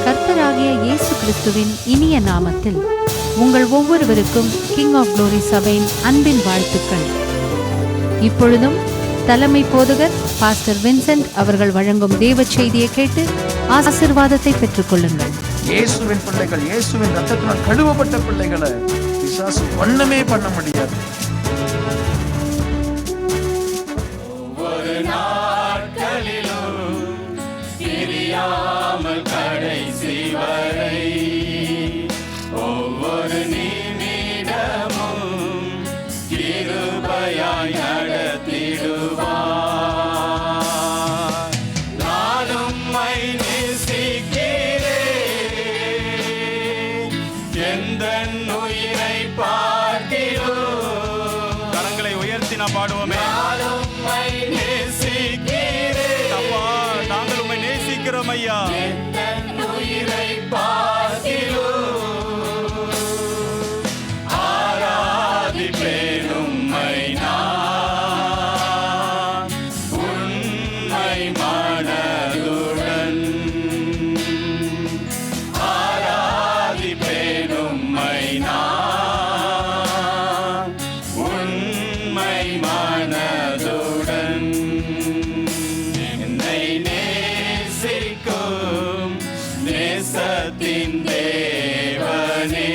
கர்த்தராகிய இயேசு கிறிஸ்துவின் இனிய நாமத்தில் உங்கள் ஒவ்வொருவருக்கும் கிங் ஆஃப் குளோரி சபையின் அன்பின் வாழ்த்துக்கள். இப்பொழுதும் தலைமை போதகர் பாஸ்டர் வின்சென்ட் அவர்கள் வழங்கும் தேவ செய்தியை கேட்டு ஆசீர்வாதத்தை பெற்றுக் கொள்ளுங்கள். இயேசுவின் பிள்ளைகள், இயேசுவின் ரத்தத்தினால் கழுவப்பட்ட பிள்ளைகளை பிசாசு ஒண்ணுமே பண்ண முடியாது. ஒவ்வொரு நாட்களிலும் பிரியாமல் கடைசி வரை ஒவ்வொரு நிமிடமும் கிருபையாய் நடத்திடுவார். நான் உம்மை நேசிக்கிறேன், எந்தன் உயிரை பார்க்கிறோம். கரங்களை உயர்த்தி நான் பாடுவோமே. நான் உம்மை நேசிக்கிறேன் அப்பா, நாங்கள் உம்மை நேசிக்கிறோம் ஐயா. எந்தன் உயிரை பார்க்கிறோம், ஆராதிப்பேன் உம்மை நான் உண்மை மனதுடன். ஆராதிப்பேன் உம்மை நான் உண்மை மனதுடன். என்னை நேசிக்கும் நேசத்தின் தேவனே,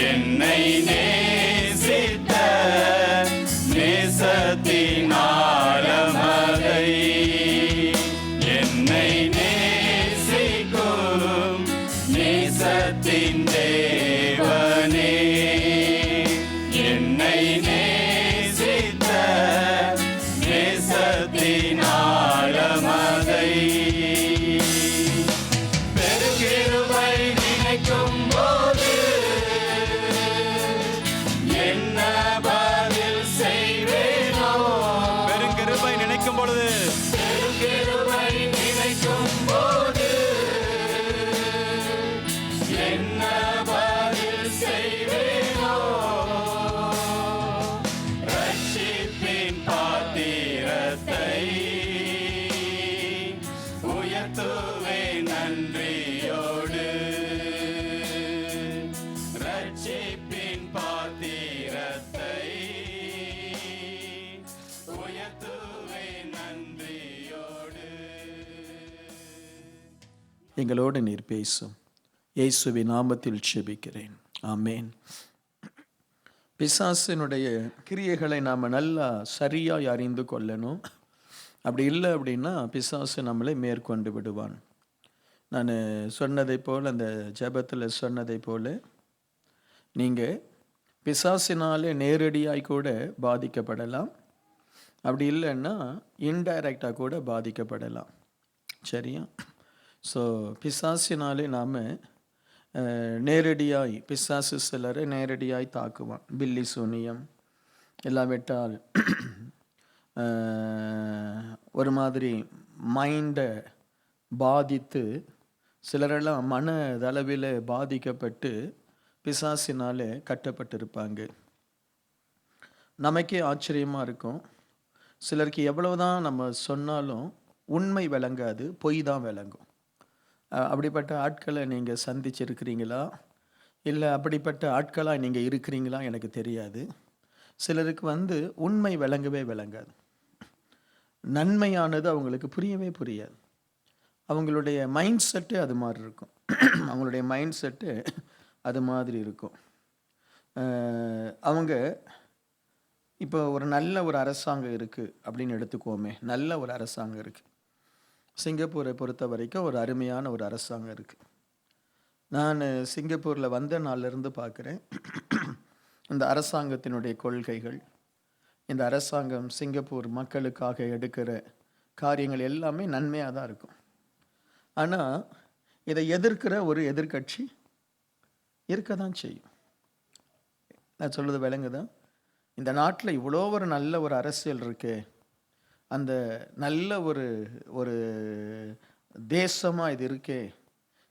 என்னை நேசித்த நேசத்தின் ஆழமதை. என்னை நேசிக்கும் நேசத்தின் தேவனே, என்னை நேசித்த நேசத்தின் ஆழமதை. பெருகிருபை நினைக்கும் போது என்ன பதில் செய்வேனோ. பெருங்கிருபை நினைக்கும் பொழுது, பெருங்கிருபை நினைக்கும் போது என்ன பதில் செய்வேனோ. ரட்சிப்பின் பாத்திரத்தை உயர்த்துவேன் நன்றியோடு. ரட்சிப்பின் பாத்திரத்தை உயர்த்துவேன் நன்றியோடு. எங்களோடு நீர் பேசும். இயேசுவின் நாமத்தில் ஜெபிக்கிறேன், ஆமென். பிசாசினுடைய கிரியைகளை நாம் நல்லா சரியாய் அறிந்து கொள்ளணும். அப்படி இல்லை அப்படின்னா பிசாசு நம்மளை மேற்கொண்டு விடுவான். நான் சொன்னதை போல், அந்த ஜெபத்தில் சொன்னதை போல், நீங்கள் பிசாசினாலே நேரடியாய் கூட பாதிக்கப்படலாம். அப்படி இல்லைன்னா இன்டைரக்டாக கூட பாதிக்கப்படலாம். சரியா? ஸோ பிசாசினாலே நாம் நேரடியாய், பிசாசு சிலரை நேரடியாய் தாக்குவான். பில்லி சூனியம் இல்லாவிட்டால் ஒரு மாதிரி மைண்டை பாதித்து, சிலரெல்லாம் மனதளவில் பாதிக்கப்பட்டு பிசாசினாலே கட்டப்பட்டிருப்பாங்க. நமக்கே ஆச்சரியமாக இருக்கும். சிலருக்கு எவ்வளவுதான் நம்ம சொன்னாலும் உண்மை விளங்காது, பொய் தான் விளங்கும். அப்படிப்பட்ட ஆட்களை நீங்கள் சந்திச்சிருக்கிறீங்களா? இல்லை அப்படிப்பட்ட ஆட்களாக நீங்கள் இருக்கிறீங்களா? எனக்கு தெரியாது. சிலருக்கு உண்மை விளங்கவே விளங்காது. நன்மையானது அவங்களுக்கு புரியவே புரியாது. அவங்களுடைய மைண்ட் செட்டு அது மாதிரி இருக்கும். அவங்களுடைய மைண்ட் செட்டு அது மாதிரி இருக்கும். அவங்க இப்போ ஒரு நல்ல ஒரு அரசாங்கம் இருக்குது அப்படின்னு எடுத்துக்கோமே. நல்ல ஒரு அரசாங்கம் இருக்குது. சிங்கப்பூரை பொறுத்த வரைக்கும் ஒரு அருமையான ஒரு அரசாங்கம் இருக்குது. நான் சிங்கப்பூரில் வந்த நாள்லேருந்து பார்க்குறேன். இந்த அரசாங்கத்தினுடைய கொள்கைகள், இந்த அரசாங்கம் சிங்கப்பூர் மக்களுக்காக எடுக்கிற காரியங்கள் எல்லாமே நன்மையாக தான் இருக்கும். ஆனால் இதை எதிர்க்கிற ஒரு எதிர்க்கட்சி இருக்க தான் செய்யும். நான் சொல்கிறது விளங்குதா? இந்த நாட்டில் இவ்வளோ ஒரு நல்ல ஒரு அரசியல் இருக்கு, அந்த நல்ல ஒரு ஒரு தேசமாக இது இருக்கே,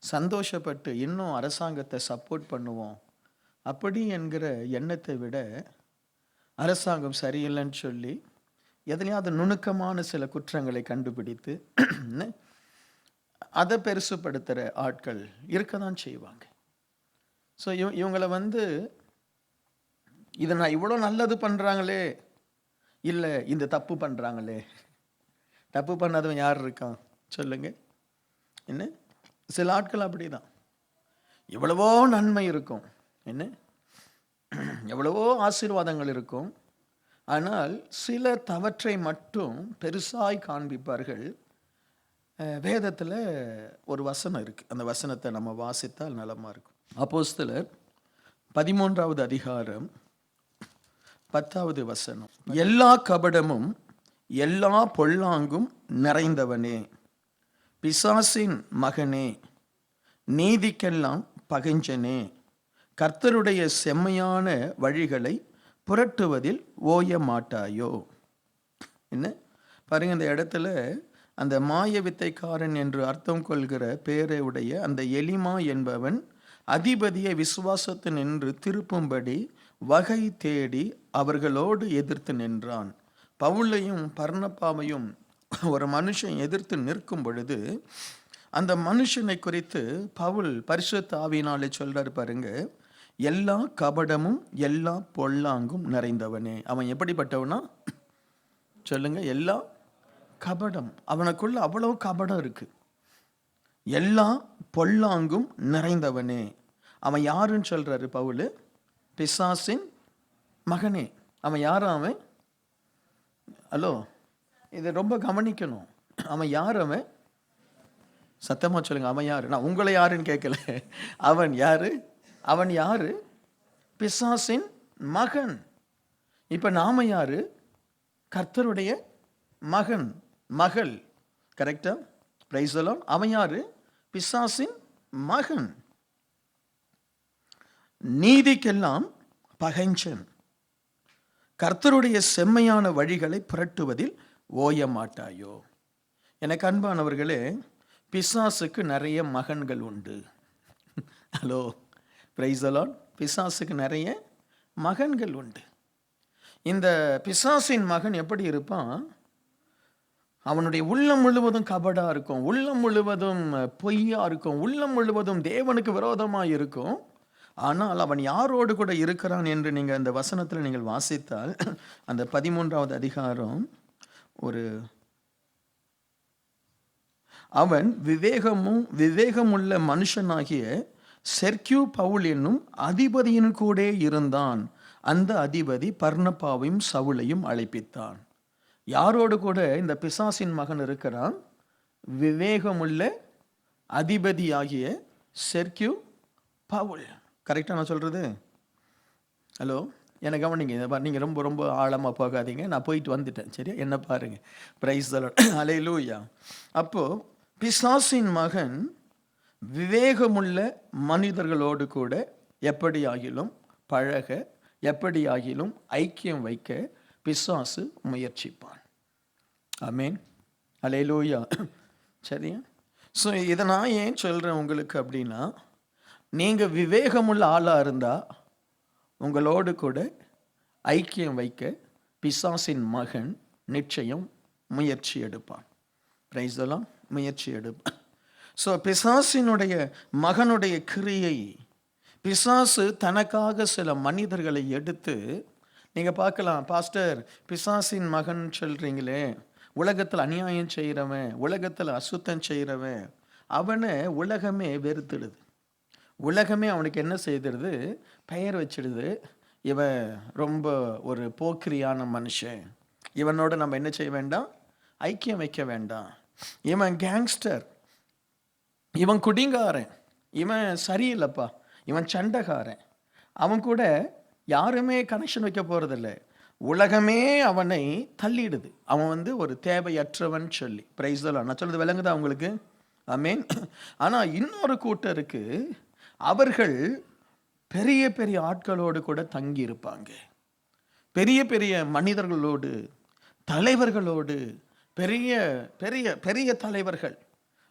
சந்தோஷப்பட்டு இன்னும் அரசாங்கத்தை சப்போர்ட் பண்ணுவோம் அப்படி என்கிற எண்ணத்தை விட, அரசாங்கம் சரியில்லைன்னு சொல்லி எதுலையாவது நுணுக்கமான சில குற்றங்களை கண்டுபிடித்து அதை பெருசுப்படுத்துகிற ஆட்கள் இருக்க தான் செய்வாங்க. ஸோ இவங்களை இதை நான் இவ்வளோ நல்லது பண்ணுறாங்களே, இல்லை இந்த தப்பு பண்ணுறாங்களே. தப்பு பண்ணாதவன் யார் இருக்கான் சொல்லுங்க? என்ன, சில ஆட்கள் அப்படி தான். எவ்வளவோ நன்மை இருக்கும், என்ன எவ்வளவோ ஆசீர்வாதங்கள் இருக்கும், ஆனால் சில தவற்றை மட்டும் பெருசாய் காண்பிப்பார்கள். வேதத்தில் ஒரு வசனம் இருக்குது, அந்த வசனத்தை நம்ம வாசித்தால் நலமாக இருக்கும். அப்போஸ்தலர் 13வது அதிகாரம் 10வது வசனம். எல்லா கபடமும் எல்லா பொல்லாங்கும் நிறைந்தவனே, பிசாசின் மகனே, நீதிக்கெல்லாம் பகைஞ்சனே, கர்த்தருடைய செம்மையான வழிகளை புரட்டுவதில் ஓய மாட்டாயோ. என்ன பாருங்க, இந்த இடத்துல அந்த மாய வித்தைக்காரன் என்று அர்த்தம் கொள்கிற பேரை உடைய அந்த எலிமா என்பவன் அதிபதியை விசுவாசத்து நின்று திருப்பும்படி வகை தேடி அவர்களோடு எதிர்த்து நின்றான். பவுலையும் பர்னபாவையும் ஒரு மனுஷன் எதிர்த்து நிற்கும் பொழுது அந்த மனுஷனை குறித்து பவுல் பரிசுத்த ஆவியினாலே சொல்றாரு பாருங்க, எல்லா கபடமும் எல்லா பொல்லாங்கும் நிறைந்தவனே. அவன் எப்படிப்பட்டவனா சொல்லுங்க? எல்லா கபடம், அவனுக்குள்ள அவ்வளவு கபடம் இருக்கு. எல்லா பொல்லாங்கும் நிறைந்தவனே. அவன் யாருன்னு சொல்றாரு பவுல்? பிசாசின் மகனே. அவன் யாரா? அவன் ஹலோ, இதை ரொம்ப கவனிக்கணும். அவன் யார்? அவன் சத்தமா சொல்லுங்க, அவன் யாரு? நான் உங்களை யாருன்னு கேட்கல. அவன் யாரு? அவன் யாரு? பிசாசின் மகன். இப்ப நாம யாரு? கர்த்தருடைய மகன் மகள். கரெக்டா? Price the Lord. அவன் யாரு? பிசாசின் மகன். நீதிக்கெல்லாம் பகைஞ்சன், கர்த்தருடைய செம்மையான வழிகளை புரட்டுவதில் ஓய மாட்டாயோ. எனக்கு அன்பானவர்களே, பிசாசுக்கு நிறைய மகன்கள் உண்டு. Hello, price the Lord. பிசாசுக்கு நிறைய மகன்கள் உண்டு. இந்த பிசாசின் மகன் எப்படி இருப்பான்? அவனுடைய உள்ளம் முழுவதும் கபடா இருக்கும், உள்ளம் முழுவதும் பொய்யா இருக்கும், உள்ளம் முழுவதும் தேவனுக்கு விரோதமாக இருக்கும். ஆனால் அவன் யாரோடு கூட இருக்கிறான் என்று நீங்கள் அந்த வசனத்தில் நீங்கள் வாசித்தால், அந்த 13வது அதிகாரம் அவன் விவேகமுள்ள மனுஷனாகிய செர்கியூ பவுல் என்னும் அதிபதியின் கூட இருந்தான். அந்த அதிபதி பர்னபாவையும் சவுலையும் அழைப்பித்தான். யாரோடு கூட இந்த பிசாசின் மகன் இருக்கிறான்? விவேகமுள்ள அதிபதியாகிய செர்கியூ பவுல். கரெக்டா நான் சொல்றது? ஹலோ, எனக்கு கவனிங்க. நீங்கள் ரொம்ப ரொம்ப ஆழமாக போகாதீங்க, நான் போயிட்டு வந்துட்டேன். சரியா? என்ன பாருங்க. Praise the lord. ஹல்லேலூயா. அப்போ பிசாசின் மகன் விவேகமுள்ள மனிதர்களோடு கூட எப்படியாகிலும் பழக, எப்படியாகிலும் ஐக்கியம் வைக்க பிசாசு முயற்சிப்பான். ஆமென். ஹல்லேலூயா. சரியா? ஸோ இதை நான் ஏன் சொல்கிறேன் உங்களுக்கு அப்படின்னா, நீங்கள் விவேகமுள்ள ஆளாக இருந்தால் உங்களோடு கூட ஐக்கியம் வைக்க பிசாசின் மகன் நிச்சயம் முயற்சி எடுப்பான். Price the Lord. முயற்சி எடுப்பான். ஸோ பிசாசினுடைய மகனுடைய கிரியை, பிசாசு தனக்காக சில மனிதர்களை எடுத்து, நீங்கள் பார்க்கலாம், பாஸ்டர் பிசாசின் மகன் சொல்கிறீங்களே, உலகத்தில் அநியாயம் செய்கிறவன், உலகத்தில் அசுத்தம் செய்கிறவன், அவனை உலகமே வெறுத்துடுது. உலகமே அவனுக்கு என்ன செய்திருது? பெயர் வச்சிடுது. இவன் ரொம்ப ஒரு போக்கிரியான மனுஷன், இவனோட நம்ம என்ன செய்ய வேண்டாம்? ஐக்கியம் வைக்க வேண்டாம். இவன் கேங்ஸ்டர், இவன் குடிங்காரன், இவன் சரியில்லைப்பா, இவன் சண்டைக்காரன், அவன் கூட யாருமே கனெக்ஷன் வைக்க போகிறதில்ல. உலகமே அவனை தள்ளிடுது. அவன் ஒரு தேவையற்றவன் சொல்லி. Price the Lord. நான் சொல்றது விளங்குதா உங்களுக்கு? ஆமென். ஆனால் இன்னொரு கூட்டம் இருக்கு, அவர்கள் பெரிய பெரிய ஆட்களோடு கூட தங்கி இருப்பாங்க. பெரிய பெரிய மனிதர்களோடு, தலைவர்களோடு, பெரிய பெரிய பெரிய தலைவர்கள்,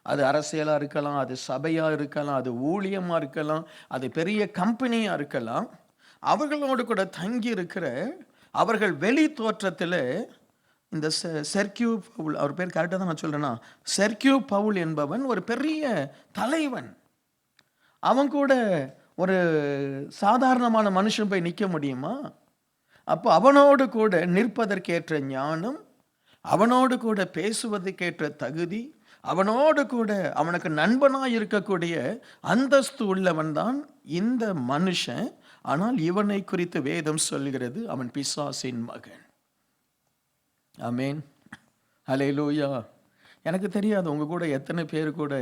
அது அரசியலாக இருக்கலாம், அது சபையாக இருக்கலாம், அது ஊழியமாக இருக்கலாம், அது பெரிய கம்பெனியாக இருக்கலாம். அவர்களோடு கூட தங்கி இருக்கிற அவர்கள் வெளி தோற்றத்தில் இந்த செர்கியூ பவுல், அவர் பேர் கரெக்டாக தான் நான் சொல்கிறேன்னா, செர்கியூ பவுல் என்பவன் ஒரு பெரிய தலைவன். அவன் கூட ஒரு சாதாரணமான மனுஷன் போய் நிற்க முடியுமா? அப்போ அவனோடு கூட நிற்பதற்கேற்ற ஞானம், அவனோடு கூட பேசுவதற்கேற்ற தகுதி, அவனோடு கூட அவனுக்கு நண்பனாக இருக்கக்கூடிய அந்தஸ்து உள்ளவன் தான் இந்த மனுஷன். ஆனால் இவனை குறித்து வேதம் சொல்கிறது, அவன் பிசாசின் மகன். ஆமேன், ஹல்லேலூயா. எனக்கு தெரியாது உங்க கூட எத்தனை பேர் கூட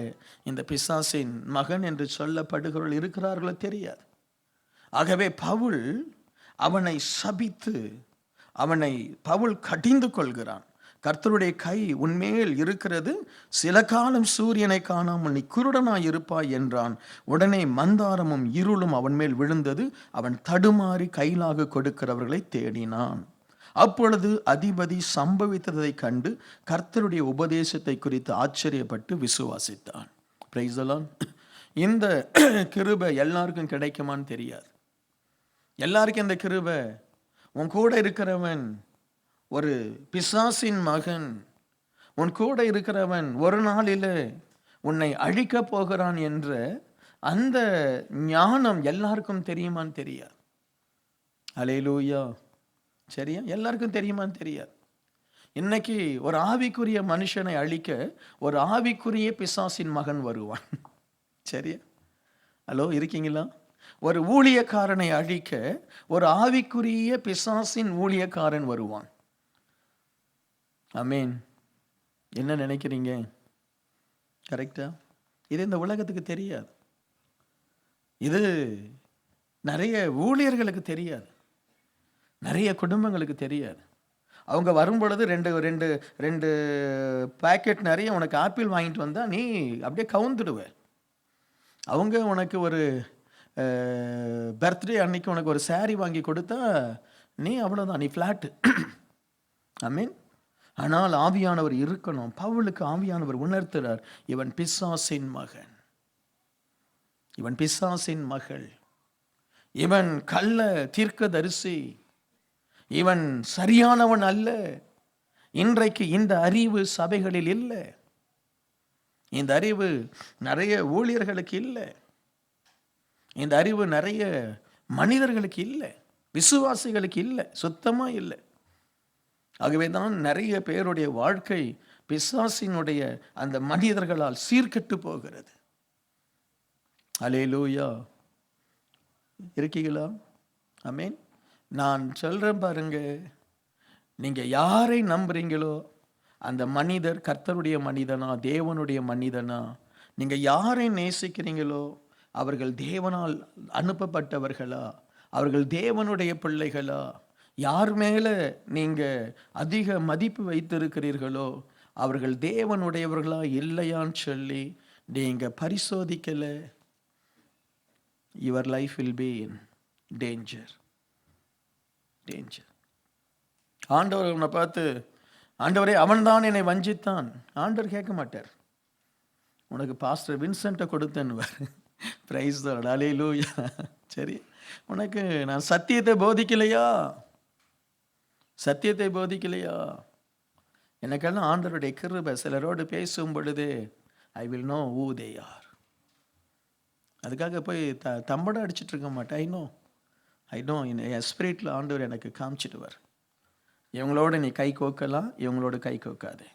இந்த பிசாசின் மகன் என்று சொல்லப்படுகிறவர்கள் இருக்கிறார்களோ தெரியாது. ஆகவே பவுல் அவனை சபித்து பவுல் கடிந்து கொள்கிறான். கர்த்தருடைய கை உன்மேல் இருக்கிறது, சில காலம் சூரியனை காணாமல் நீ குருடனாய் இருப்பாய் என்றான். உடனே மந்தாரமும் இருளும் அவன் மேல் விழுந்தது. அவன் தடுமாறி கையிலாக கொடுக்கிறவர்களை தேடினான். அப்பொழுது அதிபதி சம்பவித்ததை கண்டு கர்த்தருடைய உபதேசத்தை குறித்து ஆச்சரியப்பட்டு விசுவாசித்தான். Praise the lord. இந்த கிருபை எல்லாருக்கும் கிடைக்குமான்னு தெரியாது. எல்லாருக்கும் இந்த கிருபை, உன் கூட இருக்கிறவன் ஒரு பிசாசின் மகன், உன் கூட இருக்கிறவன் ஒரு நாளில் உன்னை அழிக்க போகிறான் என்ற அந்த ஞானம் எல்லாருக்கும் தெரியுமான்னு தெரியாது. ஹல்லேலூயா. சரியா? எல்லாருக்கும் தெரியுமான்னு தெரியாது. இன்னைக்கு ஒரு ஆவிக்குரிய மனுஷனை அழிக்க ஒரு ஆவிக்குரிய பிசாசின் மகன் வருவான். சரியா? ஹலோ, இருக்கீங்களா? ஒரு ஊழியக்காரனை அழிக்க ஒரு ஆவிக்குரிய பிசாசின் ஊழியக்காரன் வருவான். ஆமேன். என்ன நினைக்கிறீங்க? கரெக்டா? இது இந்த உலகத்துக்கு தெரியாது. இது நிறைய ஊழியர்களுக்கு தெரியாது, நிறைய குடும்பங்களுக்கு தெரியாது. அவங்க வரும் பொழுது ரெண்டு ரெண்டு ரெண்டு பேக்கெட் நிறைய உனக்கு ஆப்பிள் வாங்கிட்டு வந்தால் நீ அப்படியே கவுந்துடுவ. அவங்க உனக்கு ஒரு பர்த்டே அன்னைக்கு உனக்கு ஒரு சாரி வாங்கி கொடுத்தா நீ அவ்வளோதான், நீ ஃப்ளாட்டு. ஐ மீன், ஆனால் ஆவியானவர் இருக்கணும். பவுலுக்கு ஆவியானவர் உணர்த்துறார், இவன் பிசாசின் மகன், இவன் பிசாசின் மகள், இவன் கள்ள தீர்க்கதரிசி, இவன் சரியானவன் அல்ல. இன்றைக்கு இந்த அறிவு சபைகளில் இல்லை, இந்த அறிவு நிறைய ஊழியர்களுக்கு இல்லை, இந்த அறிவு நிறைய மனிதர்களுக்கு இல்லை, விசுவாசிகளுக்கு இல்லை, சுத்தமா இல்லை. ஆகவே தான் நிறைய பேருடைய வாழ்க்கை பிசாசினுடைய அந்த மனிதர்களால் சீர்கெட்டு போகிறது. அல்லேலூயா. இருக்கீங்களா? ஆமேன். நான் சொல்றேன் பாருங்க, நீங்க யாரை நம்புறீங்களோ அந்த மனிதர் கர்த்தருடைய மனிதனா, தேவனுடைய மனிதனா, நீங்க யாரை நேசிக்கிறீங்களோ அவர்கள் தேவனால் அனுப்பப்பட்டவர்களா, அவர்கள் தேவனுடைய பிள்ளைகளா, யார் மேல நீங்க அதிக மதிப்பு வைத்திருக்கிறீர்களோ அவர்கள் தேவனுடையவர்களா இல்லையான்னு சொல்லி நீங்க பரிசோதிக்கல, your life will be in danger. ஆண்டவர் உன்னை பார்த்து, ஆண்டவரே அவன்தான் என்னை வஞ்சித்தான், ஆண்டவர் கேட்க மாட்டார். உனக்கு பாஸ்டர் வின்சென்ட்டை கொடுத்தேன்னுவார். Praise the Lord. அல்லேலூயா. சரி, உனக்கு நான் சத்தியத்தை போதிக்கலையா, சத்தியத்தை போதிக்கலையா? எனக்கெல்லாம் ஆண்டவருடைய கிருபை. சிலரோடு பேசும் பொழுது I will know who they are. அதுக்காக போய் தம்படம் அடிச்சுட்டு இருக்க மாட்டேன். ஐ நோ என் ஸ்பிரிட்டில் ஆண்டவர் எனக்கு காமிச்சிடுவார். இவங்களோட நீ கை கோக்கலாம், இவங்களோட கை கோக்காதே.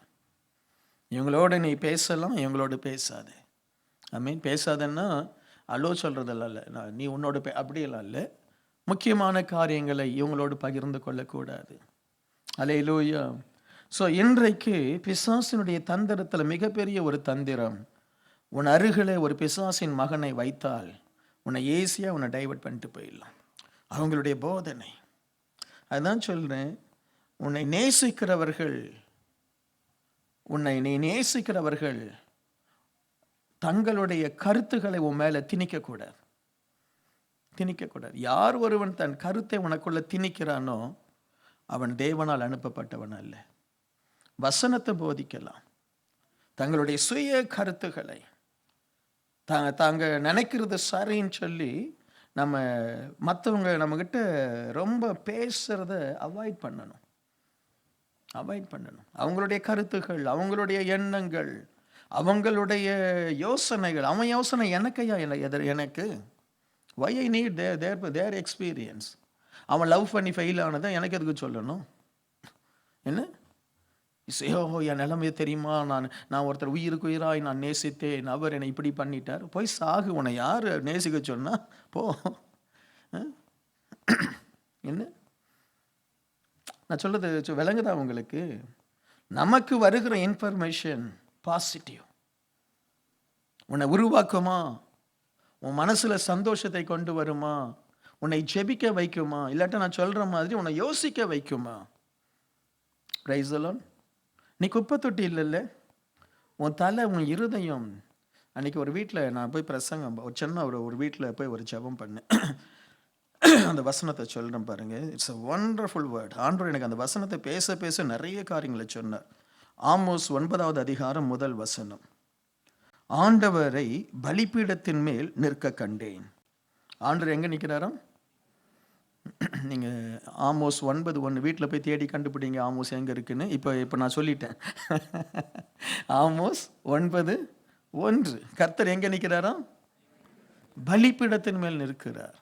இவங்களோட நீ பேசலாம், இவங்களோட பேசாதே. ஐ மீன், பேசாதன்னா அலோ சொல்கிறதெல்லாம் இல்லை, நீ உன்னோட அப்படியெல்லாம் இல்லை. முக்கியமான காரியங்களை இவங்களோடு பகிர்ந்து கொள்ளக்கூடாது. அல்லேலூயா. ஸோ இன்றைக்கு பிசாசினுடைய தந்திரத்தில் மிகப்பெரிய ஒரு தந்திரம், உன் அருகில் ஒரு பிசாசின் மகனை வைத்தால் உன்னை ஈஸியாக உன்னை டைவர்ட் பண்ணிட்டு போயிடலாம். அவங்களுடைய போதனை அதுதான் சொல்கிறேன். உன்னை நேசிக்கிறவர்கள், நீ நேசிக்கிறவர்கள் தங்களுடைய கருத்துக்களை உன் மேலே திணிக்கக்கூடாது. யார் ஒருவன் தன் கருத்தை உனக்குள்ள திணிக்கிறானோ அவன் தேவனால் அனுப்பப்பட்டவன் அல்ல. வசனத்தை போதிக்கலாம், தங்களுடைய சுய கருத்துக்களை தாங்க நினைக்கிறது சரின்னு சொல்லி நம்ம மற்றவங்க நம்மக்கிட்ட ரொம்ப பேசுறத அவாய்ட் பண்ணணும். அவாய்ட் பண்ணணும். அவங்களுடைய கருத்துகள், அவங்களுடைய எண்ணங்கள், அவங்களுடைய யோசனைகள். அவன் யோசனை எனக்கையா எனக்கு why I need their experience. அவன் லவ் பண்ணி ஃபெயில் ஆனதை எனக்கு எதுக்கு சொல்லணும்? என்ன என் நிலைமையை தெரியுமா? நான் ஒருத்தர் உயிருக்கு உயிராய் நான் நேசித்தேன், அவர் என்னை இப்படி பண்ணிட்டார். போய் சாகு, உன்னை யார் நேசிக்க சொன்னா? போ. என்ன நான் சொல்றது விளங்குதா உங்களுக்கு? நமக்கு வருகிற இன்ஃபர்மேஷன் பாசிட்டிவ். உன்னை உருவாக்குமா? உன் மனசுல சந்தோஷத்தை கொண்டு வருமா? உன்னை ஜெபிக்க வைக்குமா? இல்லாட்ட நான் சொல்ற மாதிரி உன்னை யோசிக்க வைக்குமா? Price the Lord. நீ குப்பை தொட்டி இல்லைல்ல, உன் தலை, உன் இருதயம். அன்னைக்கு ஒரு வீட்டில் நான் போய் பிரசங்கம், ஒரு சின்ன ஒரு வீட்டில் போய் ஒரு ஜெபம் பண்ணேன். அந்த வசனத்தை சொல்கிறேன் பாருங்க. It's a wonderful word. ஆண்டவர் எனக்கு அந்த வசனத்தை பேச பேச நிறைய காரியங்களை சொன்னார். ஆமோஸ் 9வது அதிகாரம் 1 வசனம். ஆண்டவரை பலிபீடத்தின் மேல் நிற்க கண்டேன். ஆண்டவர் எங்கே நிற்கிறாராம்? நீங்கள் ஆமோஸ் 9:1 வீட்டில் போய் தேடி கண்டுபிடிங்க ஆமோஸ் எங்கே இருக்குன்னு. இப்போ நான் சொல்லிட்டேன். ஆமோஸ் 9:1. கர்த்தர் எங்கே நிற்கிறாராம்? பலிபீடத்தின் மேல் நிற்கிறார்.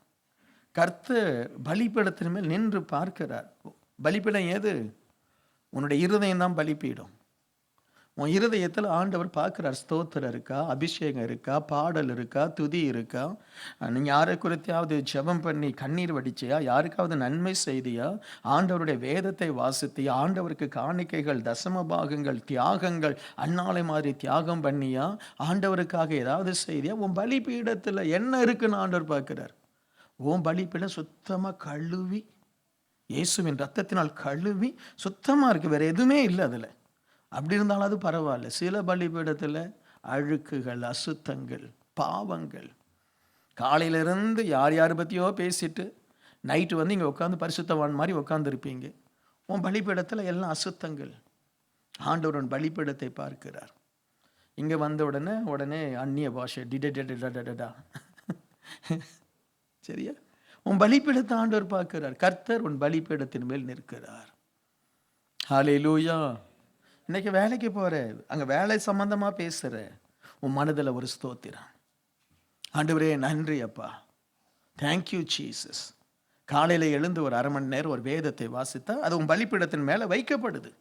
கர்த்தர் பலிபீடத்தின் மேல் நின்று பார்க்கிறார். பலிபீடம் ஏது? உன்னுடைய இருதயம் தான் பலிபீடம். உன் இருதயத்தில் ஆண்டவர் பார்க்குறார். ஸ்தோத்திரம் இருக்கா, அபிஷேகம் இருக்கா, பாடல் இருக்கா, துதி இருக்கா? நீங்கள் யாரை குறித்தாவது ஜெபம் பண்ணி கண்ணீர் வடிச்சியா? யாருக்காவது நன்மை செய்தியா? ஆண்டவருடைய வேதத்தை வாசித்தியா? ஆண்டவருக்கு காணிக்கைகள், தசம பாகங்கள், தியாகங்கள், அன்னாலை மாதிரி தியாகம் பண்ணியா? ஆண்டவருக்காக ஏதாவது செய்தியா? உன் பலிபீடத்தில் என்ன இருக்குன்னு ஆண்டவர் பார்க்குறார். உன் பலிபீடம் சுத்தமாக கழுவி, இயேசுவின் ரத்தத்தினால் கழுவி சுத்தமாக இருக்குது, வேறு எதுவுமே இல்லை அதில். அப்படி இருந்தாலும் அது பரவாயில்ல. சில பலிபீடத்தில் அழுக்குகள், அசுத்தங்கள், பாவங்கள். காலையிலிருந்து யார் பற்றியோ பேசிட்டு நைட்டு வந்து இங்கே உட்காந்து பரிசுத்தவான் மாதிரி உட்காந்துருப்பீங்க. உன் பலிபீடத்தில் எல்லாம் அசுத்தங்கள். ஆண்டவர் பலிபீடத்தை பார்க்கிறார். இங்கே வந்த உடனே அந்நிய பாஷை டிடா. சரியா? உன் பலிபீடத்தை ஆண்டவர் பார்க்கிறார். கர்த்தர் உன் பலிபீடத்தின் மேல் நிற்கிறார். ஹல்லேலூயா. இன்னைக்கு வேலைக்கு போகிற, அங்கே வேலை சம்பந்தமாக பேசுகிற, உன் மனதில் ஒரு ஸ்தோத்திரம். ஆண்டவரே நன்றி அப்பா, தேங்க்யூ ஜீசஸ். காலையில் எழுந்து ஒரு அரை மணி நேரம் ஒரு வேதத்தை வாசித்தா அது உன் பலிபீடத்தின் மேலே வைக்கப்படுது.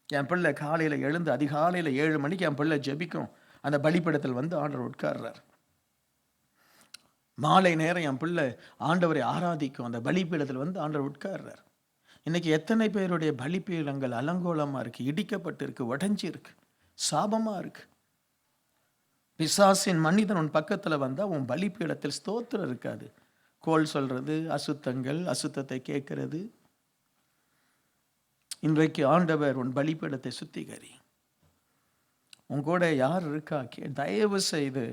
என் பிள்ளை காலையில் எழுந்து அதிகாலையில் 7 மணிக்கு என் பிள்ளை ஜெபிக்கும். அந்த பலிபீடத்தில் வந்து ஆண்டவர் உட்கார்றார். மாலை நேரம் என் பிள்ளை ஆண்டவரை ஆராதிக்கும். அந்த பலிபீடத்தில் வந்து ஆண்டவர் உட்கார்றார். இன்னைக்கு எத்தனை பேருடைய பலிபீடங்கள் அலங்கோலமாக இருக்குது, இடிக்கப்பட்டு இருக்கு, உடஞ்சி இருக்கு, சாபமாக இருக்கு. பிசாசின் மனிதன் உன் பக்கத்தில் வந்தால் உன் பலிபீடத்தில் ஸ்தோத்திரம் இருக்காது. கோல் சொல்றது, அசுத்தங்கள், அசுத்தத்தை கேட்கறது. இன்றைக்கு ஆண்டவர் உன் பலிபீடத்தை சுத்திகரி. உன் கூட யார் இருக்கா? தயவு செய்து.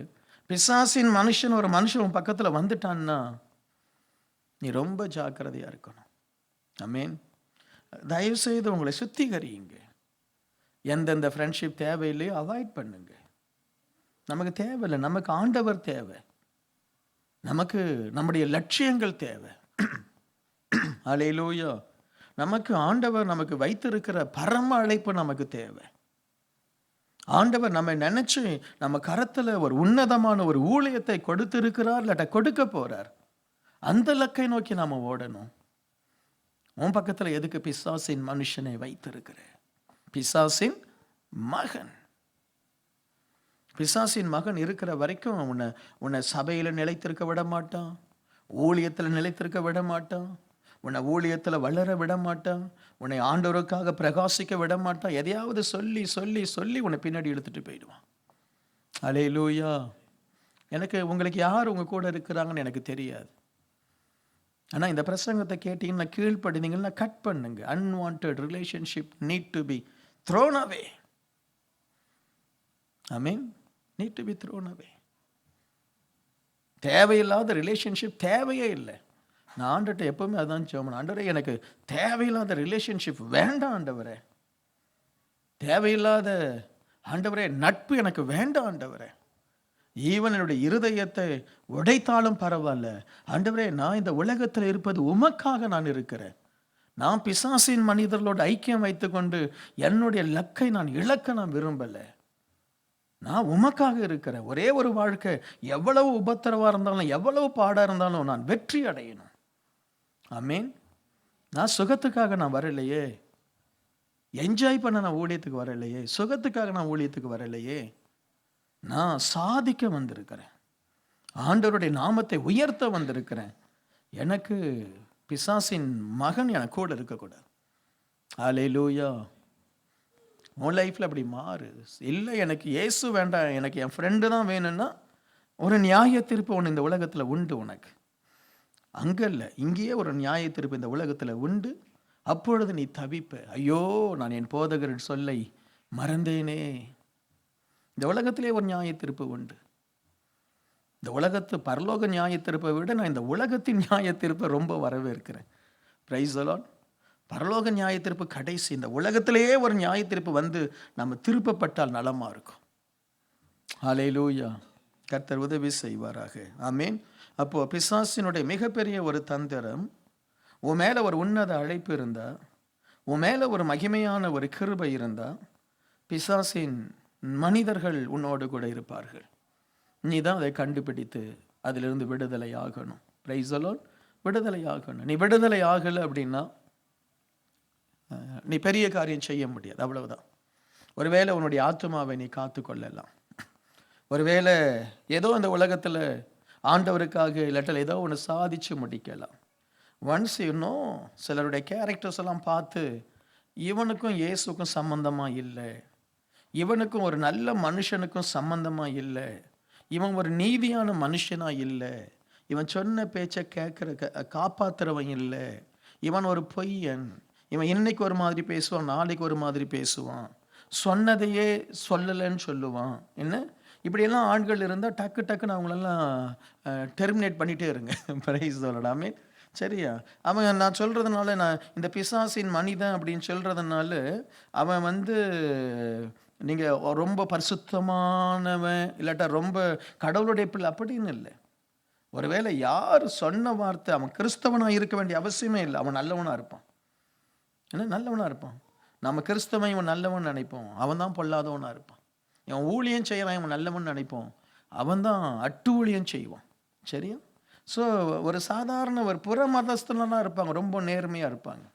பிசாசின் ஒரு மனுஷன் உன் பக்கத்தில் வந்துட்டான்னா நீ ரொம்ப ஜாக்கிரதையாக இருக்கணும். ஆமென். தயவு செய்து உங்களை சுத்திகரியுங்க. எந்தெந்த ஃப்ரெண்ட்ஷிப் தேவையில்லையோ அவாய்ட் பண்ணுங்க. நமக்கு தேவையில்லை. நமக்கு ஆண்டவர் தேவை. நமக்கு நம்முடைய லட்சியங்கள் தேவை. ஹல்லேலூயா. நமக்கு ஆண்டவர் நமக்கு வைத்திருக்கிற பரம அழைப்பு நமக்கு தேவை. ஆண்டவர் நம்மை நினைச்சு நம்ம கரத்தில் ஒரு உன்னதமான ஒரு ஊழியத்தை கொடுத்திருக்கிறார், இல்லாட்ட கொடுக்க போறார். அந்த லக்கை நோக்கி நாம ஓடணும். உன் பக்கத்தில் எதுக்கு பிசாசின் மனுஷனை வைத்திருக்கிற? பிசாசின் மகன். பிசாசின் மகன் இருக்கிற வரைக்கும் உன்னை சபையில் நிலைத்திருக்க விட மாட்டான், ஊழியத்தில் நிலைத்திருக்க விட மாட்டான், உன்னை ஊழியத்தில் வளர விட மாட்டான், உன்னை ஆண்டவருக்காக பிரகாசிக்க விட மாட்டான். எதையாவது சொல்லி சொல்லி சொல்லி உன்னை பின்னாடி இழுத்துட்டு போயிடுவான். ஹல்லேலூயா. உங்களுக்கு யார் உங்க கூட இருக்கிறாங்கன்னு எனக்கு தெரியாது. ஆனால் இந்த பிரசங்கத்தை கேட்டீங்கன்னா கீழ்ப்படினீங்கன்னா கட் பண்ணுங்க. Unwanted relationship need to be thrown away. Amen. Need to be thrown away. தேவையில்லாத ரிலேஷன்ஷிப் தேவையே இல்லை. நான் ஆண்டவர்கிட்ட எப்பவுமே அதான் சொல்லுவேன், ஆண்டவரே எனக்கு தேவையில்லாத ரிலேஷன்ஷிப் வேண்டாம் ஆண்டவரே. தேவையில்லாத ஆண்டவரே நட்பு எனக்கு வேண்டாம் ஆண்டவரே. ஈவன் என்னுடைய இருதயத்தை உடைத்தாலும் பரவாயில்ல ஆண்டவரே, நான் இந்த உலகத்தில் இருப்பது உமக்காக நான் இருக்கிறேன். நான் பிசாசின் மனிதர்களோடு ஐக்கியம் வைத்துக்கொண்டு என்னுடைய லக்கை நான் இழக்க நான் விரும்பலை. நான் உமக்காக இருக்கிறேன். ஒரே ஒரு வாழ்க்கை, எவ்வளவு உபத்திரவா இருந்தாலும் எவ்வளவு பாடா இருந்தாலும் நான் வெற்றி அடையணும். ஆமீன். நான் சுகத்துக்காக நான் வரலையே, என்ஜாய் பண்ண நான் ஊழியத்துக்கு வரலையே, சுகத்துக்காக நான் ஊழியத்துக்கு வரலையே, நான் சாதிக்க வந்திருக்கிறேன். ஆண்டவருடைய நாமத்தை உயர்த்த வந்திருக்கிறேன். எனக்கு பிசாசின் மகன் எனக்கு கூட இருக்கக்கூடாது. அல்லேலூயா. உன் லைஃப்பில் அப்படி மாறு. இல்லை எனக்கு இயேசு வேண்டாம், எனக்கு என் ஃப்ரெண்டு தான் வேணும்னா ஒரு நியாய தீர்ப்பு ஒன்று இந்த உலகத்தில் உண்டு உனக்கு. அங்கே இல்லை, இங்கேயே ஒரு நியாய தீர்ப்பு இந்த உலகத்தில் உண்டு. அப்பொழுது நீ தவிப்ப, ஐயோ நான் என் போதகரின் சொல்லை மறந்தேனே. இந்த உலகத்திலே ஒரு நியாய தீர்ப்பு உண்டு. இந்த உலகத்து பரலோக நியாய தீர்ப்பை விட நான் இந்த உலகத்தின் நியாய தீர்ப்பை ரொம்ப வரவேற்கிறேன். Price the Lord. பரலோக நியாய தீர்ப்பு கடைசி. இந்த உலகத்திலேயே ஒரு நியாய தீர்ப்பு வந்து நம்ம திருப்பப்பட்டால் நலமாக இருக்கும். ஹல்லேலூயா. கர்த்தர் உதவி செய்வாராக. ஆமீன். அப்போ பிசாசினுடைய மிகப்பெரிய ஒரு தந்திரம், உன் மேலே ஒரு உன்னத அழைப்பு இருந்தா, உன் மேலே ஒரு மகிமையான ஒரு கிருபை இருந்தா, பிசாசின் மனிதர்கள் உன்னோடு கூட இருப்பார்கள். நீ தான் அதை கண்டுபிடித்து அதிலிருந்து விடுதலை ஆகணும். Price the Lord. விடுதலை ஆகணும். நீ விடுதலை ஆகலை அப்படின்னா நீ பெரிய காரியம் செய்ய முடியாது. அவ்வளவுதான். ஒருவேளை உன்னுடைய ஆத்மாவை நீ காத்து கொள்ளலாம். ஒருவேளை ஏதோ இந்த உலகத்தில் ஆண்டவருக்காக இல்லாட்டல் ஏதோ ஒன்று சாதிச்சு முடிக்கலாம். ஒன்ஸ் இன்னும் சிலருடைய கேரக்டர்ஸ் எல்லாம் பார்த்து இவனுக்கும் இயேசுக்கும் சம்பந்தமாக இல்லை, இவனுக்கும் ஒரு நல்ல மனுஷனுக்கும் சம்பந்தமாக இல்லை, இவன் ஒரு நீதியான மனுஷனாக இல்லை, இவன் சொன்ன பேச்சை காப்பாற்றுறவன் இல்லை, இவன் ஒரு பொய்யன், இவன் இன்னைக்கு ஒரு மாதிரி பேசுவான், நாளைக்கு ஒரு மாதிரி பேசுவான், சொன்னதையே சொல்லலைன்னு சொல்லுவான். என்ன இப்படியெல்லாம் ஆண்கள் இருந்தால் டக்கு டக்குன்னு அவங்களெல்லாம் டெர்மினேட் பண்ணிகிட்டே இருங்க. Praise the Lord. ஆமென். சரியா? அவன் நான் சொல்கிறதுனால, நான் இந்த பிசாசின் மனிதன் அப்படின்னு சொல்கிறதுனால அவன் நீங்கள் ரொம்ப பரிசுத்தமானவன் இல்லாட்டா ரொம்ப கடவுளுடைய பிள்ளை அப்படின்னு இல்லை. ஒருவேளை யார் சொன்ன வார்த்தை, அவன் கிறிஸ்தவனாக இருக்க வேண்டிய அவசியமே இல்லை. அவன் நல்லவனாக இருப்பான். ஏன்னா நல்லவனாக இருப்பான். நம்ம கிறிஸ்தவன் இவன் நல்லவன் நினைப்போம், அவன் தான் பொல்லாதவனாக இருப்பான். இவன் ஊழியம் செய்கிறான், இவன் நல்லவன் நினைப்போம், அவன் தான் அட்டு ஊழியம் செய்வான். சரியா? ஸோ ஒரு சாதாரண ஒரு புற மதஸ்தனாக இருப்பாங்க, ரொம்ப நேர்மையாக இருப்பாங்க,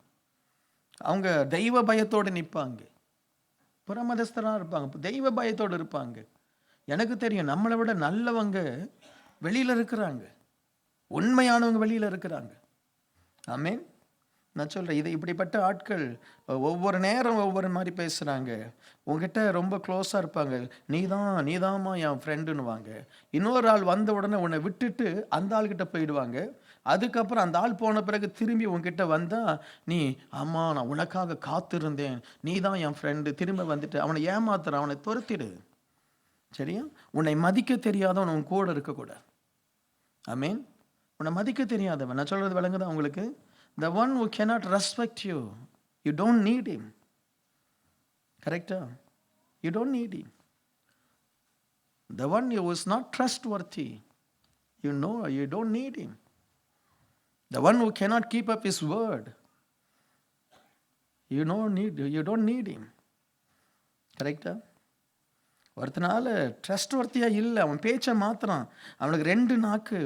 அவங்க தெய்வ பயத்தோடு நிற்பாங்க. புற மதஸ்தனாக இருப்பாங்க, தெய்வ பயத்தோடு இருப்பாங்க. எனக்கு தெரியும், நம்மளை விட நல்லவங்க வெளியில் இருக்கிறாங்க, உண்மையானவங்க வெளியில் இருக்கிறாங்க. ஆமீன். நான் சொல்கிறேன், இது இப்படிப்பட்ட ஆட்கள் ஒவ்வொரு நேரம் ஒவ்வொரு மாதிரி பேசுகிறாங்க. உங்ககிட்ட ரொம்ப க்ளோஸாக இருப்பாங்க, நீதாம்மா என் ஃப்ரெண்டுன்னுவாங்க. இன்னொரு ஆள் வந்த உடனே உன்னை விட்டுட்டு அந்த ஆள்கிட்ட போயிடுவாங்க. அதுக்கப்புறம் அந்த ஆள் போன பிறகு திரும்பி உங்ககிட்ட வந்தால், நீ ஆமாம் நான் உனக்காக காத்திருந்தேன், நீ தான் என் ஃப்ரெண்டு, திரும்ப வந்துட்டு அவனை ஏமாத்துற, அவனை துரத்திடு. சரியா? உன்னை மதிக்க தெரியாதவன் உன் கூட இருக்கக்கூடாது. ஆமீன். உன்னை மதிக்க தெரியாதவன், நான் சொல்கிறது விளங்குதா உங்களுக்கு? The one who cannot respect you, you don't need him. Correct? You don't need him. The one who is not trustworthy, you don't need him. The one who cannot keep up his word, you don't need him. Correct? ஒருத்தனால ட்ரஸ்ட்வர்த்தியாக இல்லை, அவன் பேச்சை மாத்திரான், அவனுக்கு 2 நாக்கு,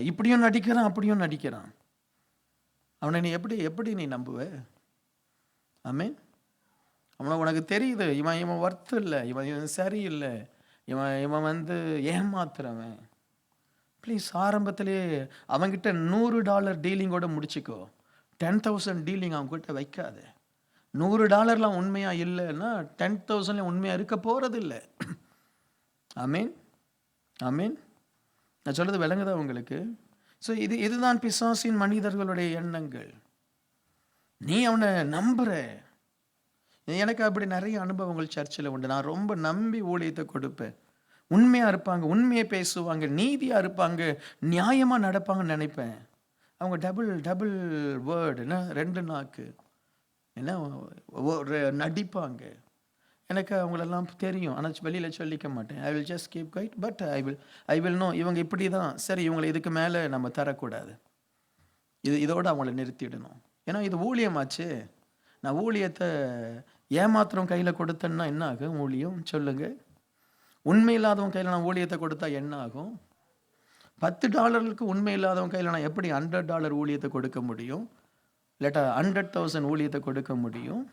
இப்படியும் நடிக்கிறான் அப்படியும் நடிக்கிறான். அவனை நீ எப்படி நீ நம்புவ? ஆமீன். அவனை உனக்கு தெரியுது, இவன் ஒர்த்து இல்லை, இவன் சரியில்லை, இவன் ஏமாத்துறவன். ப்ளீஸ் ஆரம்பத்திலேயே அவன்கிட்ட $100 டீலிங்கோட முடிச்சுக்கோ. 10,000 டீலிங் அவன்கிட்ட வைக்காத. $100 உண்மையாக இல்லைன்னா 10,000 உண்மையாக இருக்க போகிறது இல்லை. ஆமீன். ஆமீன். நான் சொல்கிறது விளங்குதா உங்களுக்கு? ஸோ இதுதான் பிசாசின் மனிதர்களுடைய எண்ணங்கள். நீ அவனை நம்புற. எனக்கு அப்படி நிறைய அனுபவங்கள் சர்ச்சில் உண்டு. நான் ரொம்ப நம்பி ஊழியத்தை கொடுப்பேன். உண்மையாக இருப்பாங்க, உண்மையை பேசுவாங்க, நீதியாக இருப்பாங்க, நியாயமாக நடப்பாங்கன்னு நினைப்பேன். அவங்க டபுள் வேர்டு, என்ன 2 நாக்கு, என்ன நடிப்பாங்க. எனக்கு அவங்களெல்லாம் தெரியும், ஆனால் வெளியில் சொல்லிக்க மாட்டேன். I will just keep quiet, but I will know இவங்க இப்படி தான். சரி, இவங்களை இதுக்கு மேலே நம்ம தரக்கூடாது, இதோடு அவங்கள நிறுத்திடணும். ஏன்னா இது ஊழியமாச்சு. நான் ஊழியத்தை ஏமாத்திரம் கையில் கொடுத்தேன்னா என்ன ஆகும்? ஊழியம் சொல்லுங்க. உண்மை இல்லாதவன் கையில் நான் ஊழியத்தை கொடுத்தா என்ன ஆகும்? $10 உண்மை இல்லாதவன் கையில் நான் எப்படி $100 ஊழியத்தை கொடுக்க முடியும்? இல்லாட்டா 100,000 ஊழியத்தை கொடுக்க முடியும்?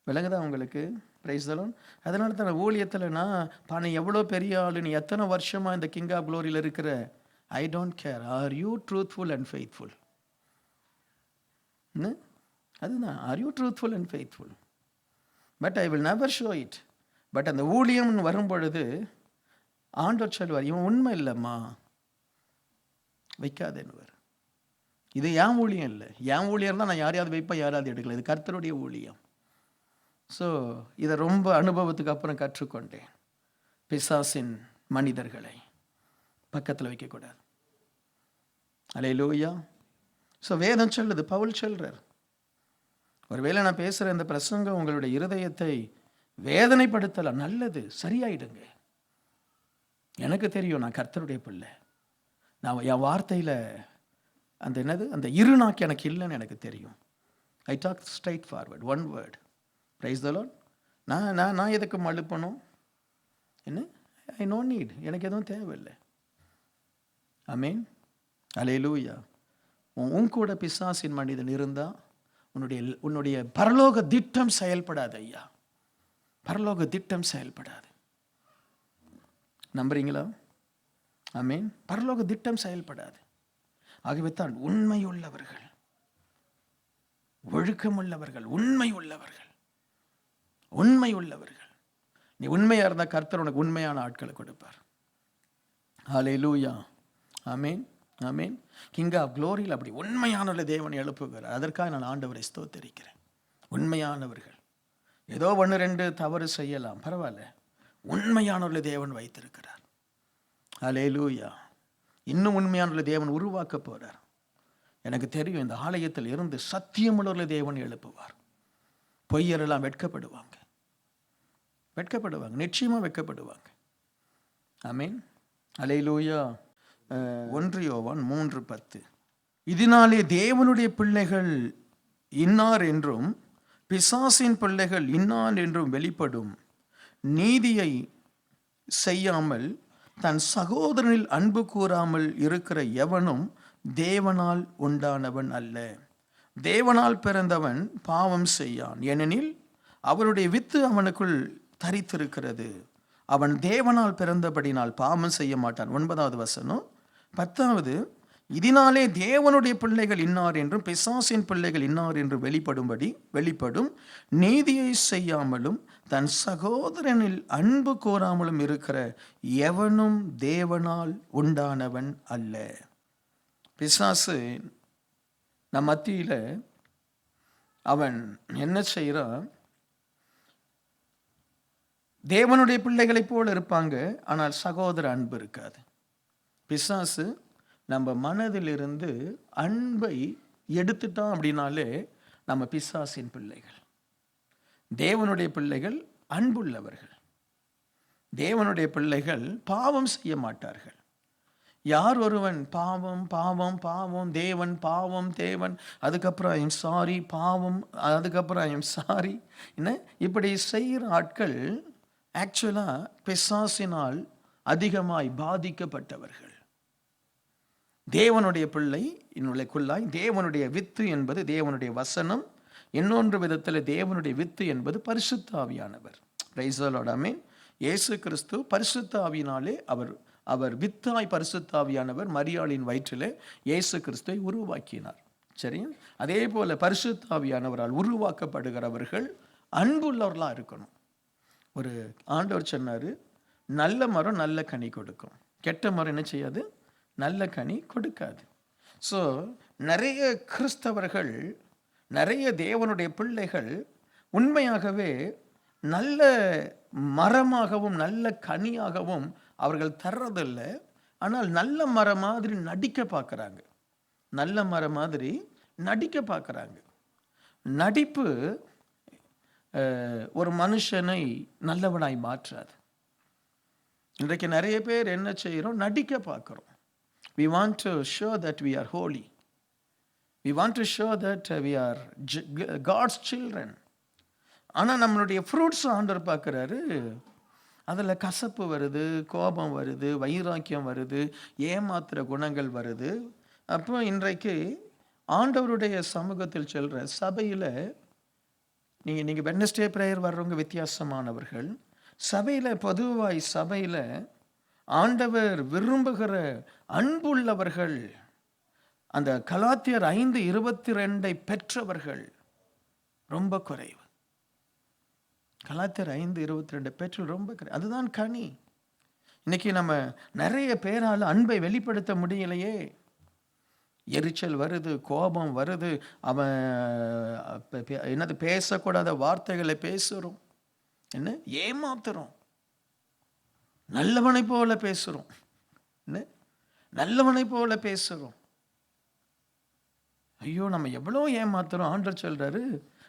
விளங்குதா உங்களுக்கு? Price the Lord. அதனால தான் ஊழியத்தில் நான் எவ்வளோ பெரிய ஆளு, நீ எத்தனை வருஷமாக இந்த கிங் ஆஃப் க்ளோரியில் இருக்கிற, I don't care. Are you truthful and faithful? அதுதான், are you truthful and faithful? But I will never show it. But அந்த ஊழியம்னு வரும்பொழுது ஆண்டவர் சொல்வார், இவன் உண்மை இல்லைம்மா, வைக்காதேன்னுவார். இது ஏன் ஊழியம் இல்லை. ஏன் ஊழியம் தான் நான் யாரையாவது வைப்பேன், யாராவது எடுக்கல. இது கர்த்தருடைய ஊழியம். ஸோ இதை ரொம்ப அனுபவத்துக்கு அப்புறம் கற்றுக்கொண்டேன். பிசாசின் மனிதர்களை பக்கத்தில் வைக்கக்கூடாது. அல்லேலூயா. ஸோ வேதம் சொல்லுது, பவுல் சொல்றார், ஒருவேளை நான் பேசுகிற இந்த பிரசங்கம் உங்களுடைய இருதயத்தை வேதனைப்படுத்தலாம், நல்லது, சரியாயிடுங்க. எனக்கு தெரியும், நான் கர்த்தருடைய பிள்ளை. நான் என் வார்த்தையில் அந்த என்னது, அந்த இருநாக்கு எனக்கு இல்லைன்னு எனக்கு தெரியும். I talk straightforward, one word. Praise the Lord. நான் எதுக்கு மழுப்பணும்? என்ன, ஐ நோ நீட், எனக்கு எதுவும் தேவையில்லை. ஆமென். அல்லேலூயா. உன் கூட பிசாசின் மனிதன் இருந்தால் உன்னுடைய பரலோக திட்டம் செயல்படாது ஐயா. பரலோக திட்டம் செயல்படாது. நம்புறீங்களா? ஆமென். பரலோக திட்டம் செயல்படாது. ஆகவே தான் உண்மை உள்ளவர்கள், ஒழுக்கமுள்ளவர்கள், உண்மை உள்ளவர்கள், உண்மை உள்ளவர்கள். நீ உண்மையா இருந்தா கர்த்தர் உனக்கு உண்மையான ஆட்களை கொடுப்பார். ஹல்லேலூயா. ஆமென், ஆமென். கிங் ஆஃப் க்ளோரியில் அப்படி உண்மையான தேவன் எழுப்புகிறார். அதற்காக நான் ஆண்டவரை ஸ்தோத்திரிக்கிறேன். உண்மையானவர்கள். ஏதோ 1-2 தவறு செய்யலாம், பரவாயில்ல. உண்மையான தேவன் வைத்திருக்கிறார். ஹல்லேலூயா. இன்னும் உண்மையான தேவன் உருவாக்க போறார். எனக்கு தெரியும், இந்த ஆலயத்தில் இருந்து சத்தியமுள்ள தேவன் எழுப்புவார். பொய்யரெல்லாம் வெட்கப்படுவாங்க, நிச்சயமா வெட்கப்படுவாங்க. ஆமென். அல்லேலூயா. 1 யோவான் 3:10. இதனாலே தேவனுடைய பிள்ளைகள் இன்னார் என்றும் பிசாசின் பிள்ளைகள் இன்னார் என்றும் வெளிப்படும். நீதியை செய்யாமல் தன் சகோதரனில் அன்பு கூறாமல் இருக்கிற எவனும் தேவனால் உண்டானவன் அல்ல. தேவனால் பிறந்தவன் பாவம் செய்யான், ஏனெனில் அவருடைய வித்து அவனுக்குள் தரித்திருக்கிறது. அவன் தேவனால் பிறந்தபடினால் பாவம் செய்ய மாட்டான். 9வது வசனம். 10வது, இதனாலே தேவனுடைய பிள்ளைகள் இன்னார் என்றும் பிசாசின் பிள்ளைகள் இன்னார் என்று வெளிப்படும். நீதியை செய்யாமலும் தன் சகோதரனில் அன்பு கோராமலும் இருக்கிற எவனும் தேவனால் உண்டானவன் அல்ல. பிசாசு நம் மத்தியில் அவன் என்ன செய்கிறான்? தேவனுடைய பிள்ளைகளைப் போல இருப்பாங்க, ஆனால் சகோதர அன்பு இருக்காது. பிசாசு நம்ம மனதிலிருந்து அன்பை எடுத்துட்டான் அப்படின்னாலே நம்ம பிசாசின் பிள்ளைகள். தேவனுடைய பிள்ளைகள் அன்புள்ளவர்கள். தேவனுடைய பிள்ளைகள் பாவம் செய்ய மாட்டார்கள். யார் ஒருவன் பாவம் பாவம் பாவம், தேவன் பாவம், தேவன் அதுக்கப்புறம் ஐ எம் சாரி, பாவம் அதுக்கப்புறம் ஐ எம் சாரி, என்ன இப்படி செய்கிற ஆட்கள் ஆக்சுவலாக பிசாசினால் அதிகமாய் பாதிக்கப்பட்டவர்கள். தேவனுடைய பிள்ளை என்னுள்ளாய் தேவனுடைய வித்து என்பது தேவனுடைய வசனம். இன்னொன்று விதத்தில் தேவனுடைய வித்து என்பது பரிசுத்த ஆவியானவர். Praise the Lord. ஆமென். இயேசு கிறிஸ்து பரிசுத்த ஆவியினாலே அவர் வித்தாய் பரிசுத்த ஆவியானவர் மரியாளின் வயிற்றிலே இயேசு கிறிஸ்துவை உருவாக்கினார். சரியா? அதே போல பரிசுத்த ஆவியானவரால் உருவாக்கப்படுகிறவர்கள் அன்புள்ளவர்களாக இருக்கணும். ஒரு ஆண்டவர் சொன்னார், நல்ல மரம் நல்ல கனி கொடுக்கும், கெட்ட மரம் என்ன செய்யாது? நல்ல கனி கொடுக்காது. ஸோ நிறைய கிறிஸ்தவர்கள், நிறைய தேவனுடைய பிள்ளைகள் உண்மையாகவே நல்ல மரமாகவும் நல்ல கனியாகவும் அவர்கள் தர்றதில்லை. ஆனால் நல்ல மரம் மாதிரி நடிக்க பார்க்குறாங்க. நல்ல மரம் மாதிரி நடிக்க பார்க்குறாங்க. நடிப்பு ஒரு மனுஷனை நல்லவனாய் மாற்றாது. இன்றைக்கு நிறைய பேர் என்ன செய்கிறோம்? நடிக்க பார்க்குறோம். We want to show that we are holy. we want to show that we are God's children. ஆனால் நம்மளுடைய ஃப்ரூட்ஸ் ஆண்டவர் பார்க்குறாரு, அதில் கசப்பு வருது, கோபம் வருது, வைராக்கியம் வருது, ஏமாத்துகிற குணங்கள் வருது. அப்போ இன்றைக்கு ஆண்டவருடைய சமூகத்தில் சொல்கிற சபையில் நீங்கள் வெட்னஸ்டே ப்ரேயர் வர்றவங்க வித்தியாசமானவர்கள். சபையில் பொதுவாய் சபையில் ஆண்டவர் விரும்புகிற அன்புள்ளவர்கள், அந்த கலாத்தியர் 5:22 பெற்றவர்கள் ரொம்ப குறைவு. கலாத்தியர் 5:22 பெற்று ரொம்ப குறைவு. அதுதான் கனி. இன்னைக்கு நம்ம நிறைய பேரால் அன்பை வெளிப்படுத்த முடியலையே. எரிச்சல் வருது, கோபம் வருது, அவன் என்னது பேசக்கூடாத வார்த்தைகளை பேசுகிறோம், என்ன ஏமாத்துறோம், நல்லவனை போல பேசுகிறோம், என்ன நல்லவனை போல பேசுகிறோம். ஐயோ, நம்ம எவ்வளோ ஏமாத்துறோம். ஆண்டவர் சொல்றாரு,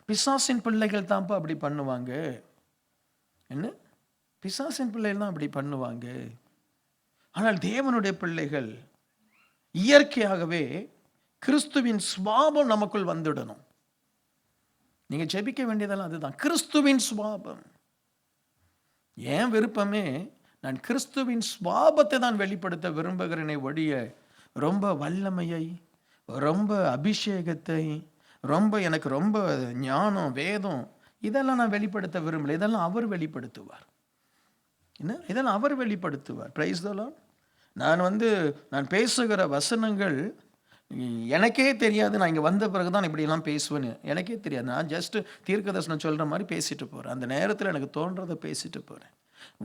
பிசாசின் பிள்ளைகள் தான்ப்பா அப்படி பண்ணுவாங்க. என்ன, பிசாசின் பிள்ளைகள் தான் அப்படி பண்ணுவாங்க. ஆனால் தேவனுடைய பிள்ளைகள் இயற்கையாகவே கிறிஸ்துவின் சுபாவம் நமக்குள் வந்துடணும். நீங்க ஜெபிக்க வேண்டியதெல்லாம் அதுதான், கிறிஸ்துவின் சுபாவம். ஏன் விருப்பமே, நான் கிறிஸ்துவின் சுபாவத்தை தான் வெளிப்படுத்த விரும்புகிறேனே ஒழிய ரொம்ப வல்லமையை, ரொம்ப அபிஷேகத்தை, எனக்கு ரொம்ப ஞானம், வேதம், இதெல்லாம் நான் வெளிப்படுத்த விரும்பல. இதெல்லாம் அவர் வெளிப்படுத்துவார். என்ன, இதெல்லாம் அவர் வெளிப்படுத்துவார். Praise the Lord. நான் பேசுகிற வசனங்கள் எனக்கே தெரியாது. நான் இங்கே வந்த பிறகு தான் இப்படியெல்லாம் பேசுவேன்னு எனக்கே தெரியாது. நான் ஜஸ்ட் தீர்க்கதரிசனம் சொல்கிற மாதிரி பேசிட்டு போகிறேன். அந்த நேரத்தில் எனக்கு தோன்றதை பேசிட்டு போகிறேன்.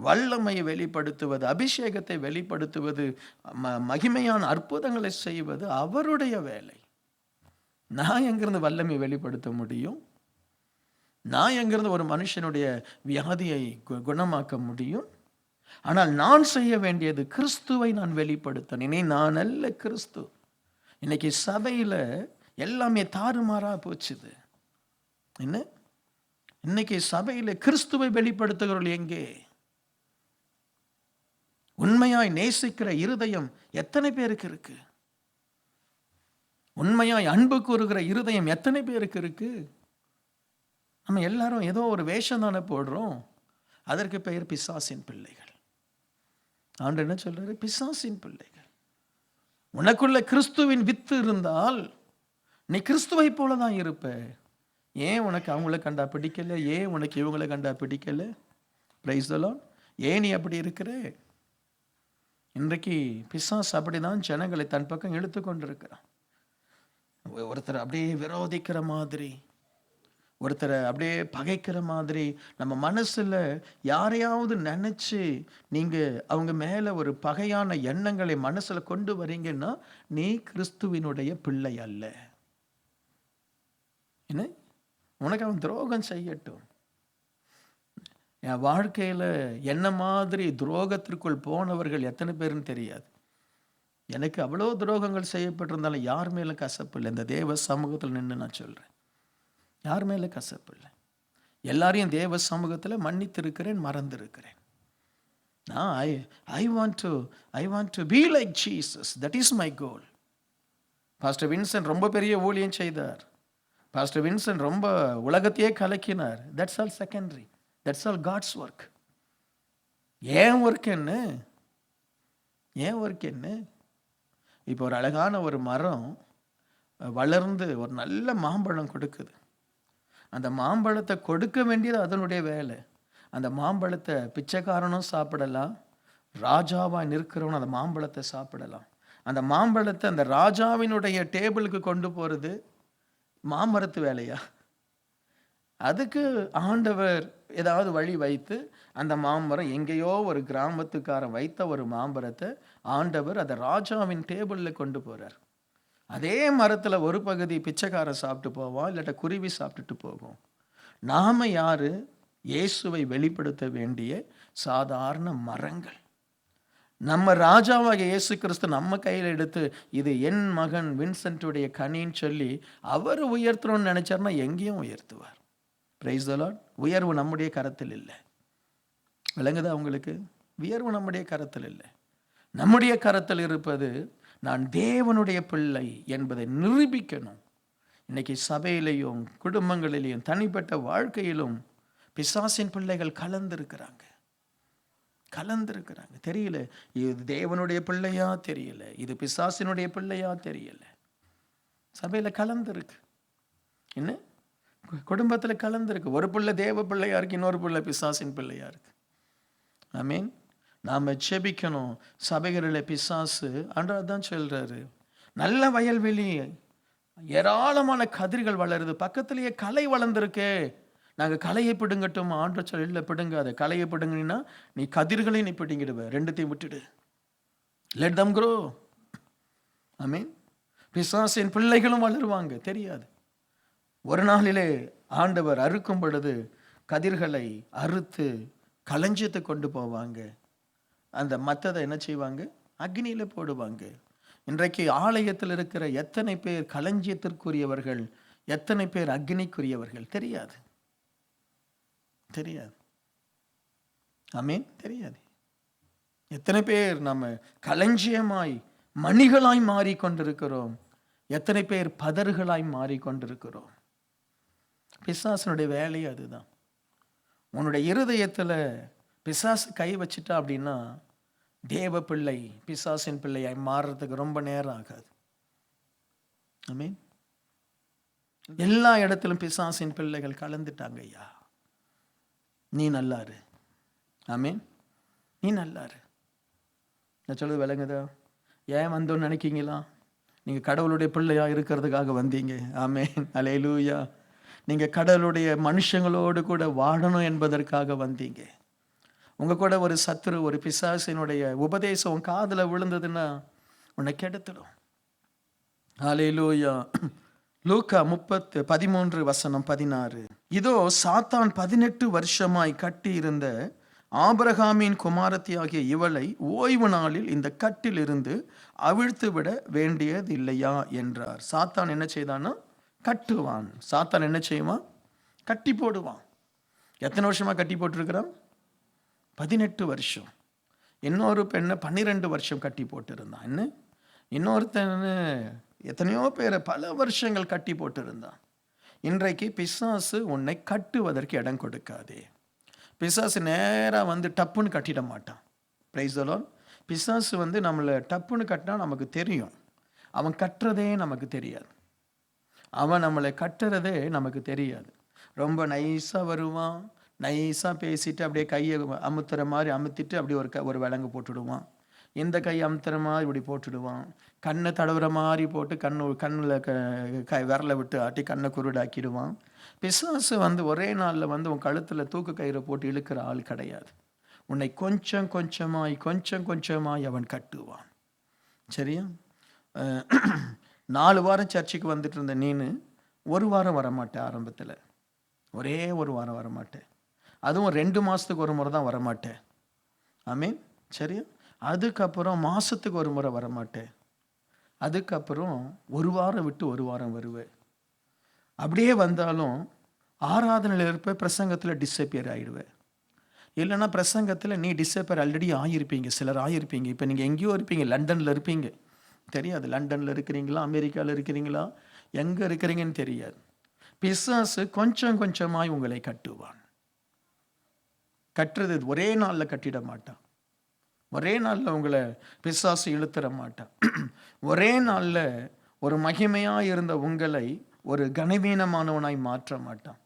வல்லமையை வெளிப்படுத்துவது, அபிஷேகத்தை வெளிப்படுத்துவது, மகிமையான அற்புதங்களை செய்வது அவருடைய வேலை. நான் எங்கிருந்து வல்லமையை வெளிப்படுத்த முடியும்? நான் எங்கிருந்து ஒரு மனுஷனுடைய வியாதியை குணமாக்க முடியும்? ஆனால் நான் செய்ய வேண்டியது கிறிஸ்துவை நான் வெளிப்படுத்தணும். நான் அல்ல, கிறிஸ்து. இன்னைக்கு சபையில் எல்லாமே தாறுமாறா போச்சுது. என்ன, இன்னைக்கு சபையில் கிறிஸ்துவை வெளிப்படுத்துகிறவர்கள் எங்கே? உண்மையாய் நேசிக்கிற இருதயம் எத்தனை பேருக்கு இருக்கு? உண்மையாய் அன்பு கூறுகிற இருதயம் எத்தனை பேருக்கு இருக்கு? நம்ம எல்லாரும் ஏதோ ஒரு வேஷம் தானே போடுறோம். அதற்கு பெயர் பிசாசின் பிள்ளைகள். ஆண்டவர் என்ன சொல்றாரு? பிசாசின் பிள்ளைகள். உனக்குள்ள கிறிஸ்துவின் வித்து இருந்தால் நீ கிறிஸ்துவை போல தான் இருப்ப. ஏன் உனக்கு அவங்கள கண்டா பிடிக்கல? ஏன் உனக்கு இவங்களை கண்டா பிடிக்கல? Price the Lord. ஏன் நீ அப்படி இருக்கிற? இன்றைக்கு பிசாசு அப்படிதான் ஜனங்களை தன் பக்கம் இழுத்து கொண்டிருக்கிறான். ஒருத்தர் அப்படியே விரோதிக்கிற மாதிரி, ஒருத்தரை அப்படியே பகைக்கிற மாதிரி, நம்ம மனசுல யாரையாவது நினைச்சு நீங்க அவங்க மேல ஒரு பகையான எண்ணங்களை மனசுல கொண்டு வரீங்கன்னா நீ கிறிஸ்துவினுடைய பிள்ளை அல்ல. என்ன, உனக்கு அவன் துரோகம் செய்யட்டும். என் வாழ்க்கையில என்ன மாதிரி துரோகத்திற்குள் போனவர்கள் எத்தனை பேருன்னு தெரியாது. எனக்கு அவ்வளோ துரோகங்கள் செய்யப்பட்டிருந்தாலும் யார் மேலும் கசப்பு இல்லை. இந்த தேவ சமூகத்தில் நின்று நான் சொல்றேன், யார் மேல கசப்பு இல்லை. எல்லாரையும் தேவ சமூகத்தில் மன்னித்திருக்கிறேன், மறந்திருக்கிறேன். நான் I want to be like Jesus. That is my goal. Pastor Vincent ரொம்ப பெரிய ஊழியம் செய்தார். பாஸ்டர் வின்சென்ட் ரொம்ப உலகத்தையே கலக்கினார். That's all secondary. That's all God's work. ஏன் ஒர்க் என்ன? ஏன் ஒர்க் என்ன? இப்போ ஒரு அழகான ஒரு மரம் வளர்ந்து ஒரு நல்ல மாம்பழம் கொடுக்குது. அந்த மாம்பழத்தை கொடுக்க வேண்டியது அதனுடைய வேலை. அந்த மாம்பழத்தை பிச்சைக்காரனும் சாப்பிடலாம், ராஜாவாக நிற்கிறவனும் அந்த மாம்பழத்தை சாப்பிடலாம். அந்த மாம்பழத்தை அந்த ராஜாவினுடைய டேபிளுக்கு கொண்டு போகிறது மாமரத்து வேலையா? அதுக்கு ஆண்டவர் ஏதாவது வழி வைத்து அந்த மாமரம், எங்கேயோ ஒரு கிராமத்துக்காரன் வைத்த ஒரு மாம்பழத்தை ஆண்டவர் அதை ராஜாவின் டேபிளில் கொண்டு போகிறார். அதே மரத்தில் ஒரு பகுதி பிச்சைக்காரன் சாப்பிட்டு போவான், இல்லாட்ட குருவி சாப்பிட்டுட்டு போகும். நாம யாரு? இயேசுவை வெளிப்படுத்த வேண்டிய சாதாரண மரங்கள். நம்ம ராஜாவாக இயேசு கிறிஸ்து நம்ம கையில் எடுத்து இது என் மகன் வின்சென்ட்டுடைய கனின்னு சொல்லி அவர் உயர்த்தணும்னு நினைச்சார்னா எங்கேயும் உயர்த்துவார். Price the Lord. உயர்வு நம்முடைய கரத்தில் இல்லை. விளங்குதா உங்களுக்கு? உயர்வு நம்முடைய கரத்தில் இல்லை. நம்முடைய கரத்தில் இருப்பது நான் தேவனுடைய பிள்ளை என்பதை நிரூபிக்கணும். இன்னைக்கு சபையிலையும் குடும்பங்களிலையும் தனிப்பட்ட வாழ்க்கையிலும் பிசாசின் பிள்ளைகள் கலந்திருக்கிறாங்க. தெரியல, இது தேவனுடைய பிள்ளையா தெரியல, இது பிசாசினுடைய பிள்ளையா தெரியல. சபையில கலந்துருக்கு, என்ன குடும்பத்துல கலந்துருக்கு. ஒரு பிள்ளை தேவ பிள்ளையா இருக்கு, இன்னொரு பிள்ளை பிசாசின் பிள்ளையா இருக்கு. ஆமீன். நாம செபிக்கணும். சபைகளில் பிசாசு அதான் சொல்றாரு, நல்ல வயல்வெளி, ஏராளமான கதிர்கள் வளருது, பக்கத்திலேயே களை வளர்ந்துருக்கு, நாங்கள் களையை பிடுங்கட்டும். ஆண்டு சொல்ல பிடுங்காத, களையை பிடுங்கினா நீ கதிர்களையும் நீ பிடுங்கிடுவ, ரெண்டுத்தையும் விட்டுடு. Let them grow. ஆமீன். பிசாசின் பிள்ளைகளும் வளருவாங்க, தெரியாது. ஒரு நாளிலே ஆண்டவர் அறுக்கும் பொழுது கதிர்களை அறுத்து களஞ்சியத்தை கொண்டு போவாங்க. அந்த மற்றதை என்ன செய்வாங்க? அக்னியில போடுவாங்க. இன்றைக்கு ஆலயத்தில் இருக்கிற எத்தனை பேர் களஞ்சியத்திற்குரியவர்கள், எத்தனை பேர் அக்னிக்குரியவர்கள் தெரியாது. ஆமீன். தெரியாது. எத்தனை பேர் நம்ம களஞ்சியமாய் மணிகளாய் மாறிக்கொண்டிருக்கிறோம், எத்தனை பேர் பதர்களாய் மாறிக்கொண்டிருக்கிறோம். பிசாசனுடைய வேலையே அதுதான். உன்னுடைய இருதயத்துல பிசாசு கை வச்சிட்டா அப்படின்னா தேவ பிள்ளை பிசாசின் பிள்ளையாய் மாறுறதுக்கு ரொம்ப நேரம் ஆகாது. ஆமீன். எல்லா இடத்திலும் பிசாசின் பிள்ளைகள் கலந்துட்டாங்க. ஐயா, நீ நல்லாரு. ஆமீன். நீ நல்லாரு. நான் சொல்றது விளங்குதா? ஏன் வந்தோன்னு நினைக்கிங்களா? நீங்க கடவுளுடைய பிள்ளையா இருக்கிறதுக்காக வந்தீங்க. ஆமீன். அல்லேலூயா. நீங்க கடவுளுடைய மனுஷங்களோடு கூட வாழணும் என்பதற்காக வந்தீங்க. உங்க கூட ஒரு சத்துரு, ஒரு பிசாசினுடைய உபதேசம் உன் காதுல விழுந்ததுன்னா உன்னை கெடுத்துடும். அல்லேலூயா. லூக்கா 13:16. இதோ சாத்தான் 18 வருஷமாய் கட்டி இருந்த ஆபிரகாமின் குமாரத்தியாகிய இவளை ஓய்வு நாளில் இந்த கட்டில் இருந்து அவிழ்த்து விட வேண்டியது இல்லையா என்றார். சாத்தான் என்ன செய்தான்னா கட்டுவான். சாத்தான் என்ன செய்வான்? கட்டி போடுவான். எத்தனை வருஷமா கட்டி போட்டிருக்கிறான்? 18 வருஷம். இன்னொரு பெண்ணை 12 வருஷம் கட்டி போட்டிருந்தான். என்ன, இன்னொருத்தன் எத்தனையோ பேரை பல வருஷங்கள் கட்டி போட்டிருந்தான். இன்றைக்கு பிசாசு உன்னை கட்டுவதற்கு இடம் கொடுக்காதே. பிசாசு நேராக வந்து டப்புன்னு கட்டிட மாட்டான். Praise the Lord. பிசாசு வந்து நம்மளை டப்புன்னு கட்டினா நமக்கு தெரியும், அவன் கட்டுறதே நமக்கு தெரியாது. அவன் நம்மளை கட்டுறதே நமக்கு தெரியாது. ரொம்ப நைஸாக வருவான், நைஸாக பேசிட்டு அப்படியே கையை அமுத்துற மாதிரி அமுத்திட்டு அப்படியே ஒரு விலங்கு போட்டுடுவான். இந்த கை அமுத்துற மாதிரி இப்படி போட்டுடுவான். கண்ணை தடவுற மாதிரி போட்டு கண்ணில் விரலை விட்டு ஆட்டி கண்ணை குருடாக்கிடுவான். பிசாசு வந்து ஒரே நாளில் வந்து உன் கழுத்தில் தூக்கு கயிறை போட்டு இழுக்கிற ஆள் கிடையாது. உன்னை கொஞ்சம் கொஞ்சமாய் அவன் கட்டுவான். சரியா? 4 வாரம் சர்ச்சுக்கு வந்துட்டு இருந்த நீனு 1 வாரம் வரமாட்டேன். ஆரம்பத்தில் ஒரே 1 வாரம் வரமாட்டேன். அதுவும் 2 மாதத்துக்கு ஒரு முறை தான் வரமாட்டேன். ஆமீன். சரியா? அதுக்கப்புறம் மாதத்துக்கு ஒரு முறை வரமாட்டேன். அதுக்கப்புறம் 1 வாரம் விட்டு 1 வாரம் வருவேன். அப்படியே வந்தாலும் ஆராதனையில் இருப்ப, பிரசங்கத்தில் டிஸப்பியர் ஆகிடுவேன். இல்லைன்னா பிரசங்கத்தில் நீ டிஸப்பியர் ஆல்ரெடி ஆகியிருப்பீங்க, சிலர் ஆகியிருப்பீங்க. இப்போ நீங்கள் எங்கேயோ இருப்பீங்க, லண்டனில் இருப்பீங்க, தெரியாது. லண்டனில் இருக்கிறீங்களா, அமெரிக்காவில் இருக்கிறீங்களா, எங்கே இருக்கிறீங்கன்னு தெரியாது. பிசாசு கொஞ்சம் கொஞ்சமாய் உங்களை கட்டுவான். கட்டுறது ஒரே நாளில் கட்டிட மாட்டான். ஒரே நாளில் உங்களை பிசாசு இழுத்துற மாட்டான். ஒரே நாளில் ஒரு மகிமையாக இருந்த உங்களை ஒரு கனவீனமானவனாய் மாற்ற மாட்டான்.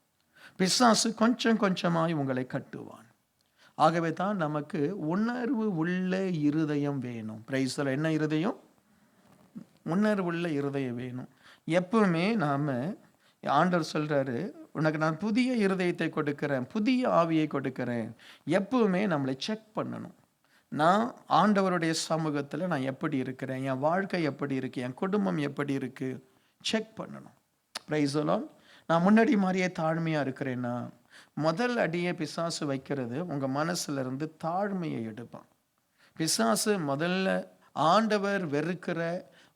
பிசாசு கொஞ்சம் கொஞ்சமாய் உங்களை கட்டுவான். ஆகவே தான் நமக்கு உணர்வு உள்ள இருதயம் வேணும். பிரைஸ்ல என்ன இருதயம்? உணர்வுள்ள இருதயம் வேணும். எப்பவுமே நாம, ஆண்டவர் சொல்றாரு, உனக்கு நான் புதிய இருதயத்தை கொடுக்கிறேன், புதிய ஆவியை கொடுக்கிறேன். எப்பவுமே நம்மளை செக் பண்ணணும். நான் ஆண்டவருடைய சமூகத்தில் நான் எப்படி இருக்கிறேன், என் வாழ்க்கை எப்படி இருக்கு, என் குடும்பம் எப்படி இருக்கு, செக் பண்ணணும். Price the Lord. நான் முன்னாடி மாதிரியே தாழ்மையாக இருக்கிறேன்னா, முதல் அடியை பிசாசு வைக்கிறது உங்கள் மனசுல இருந்து தாழ்மையை எடுப்பான். பிசாசு முதல்ல ஆண்டவர் வெறுக்கிற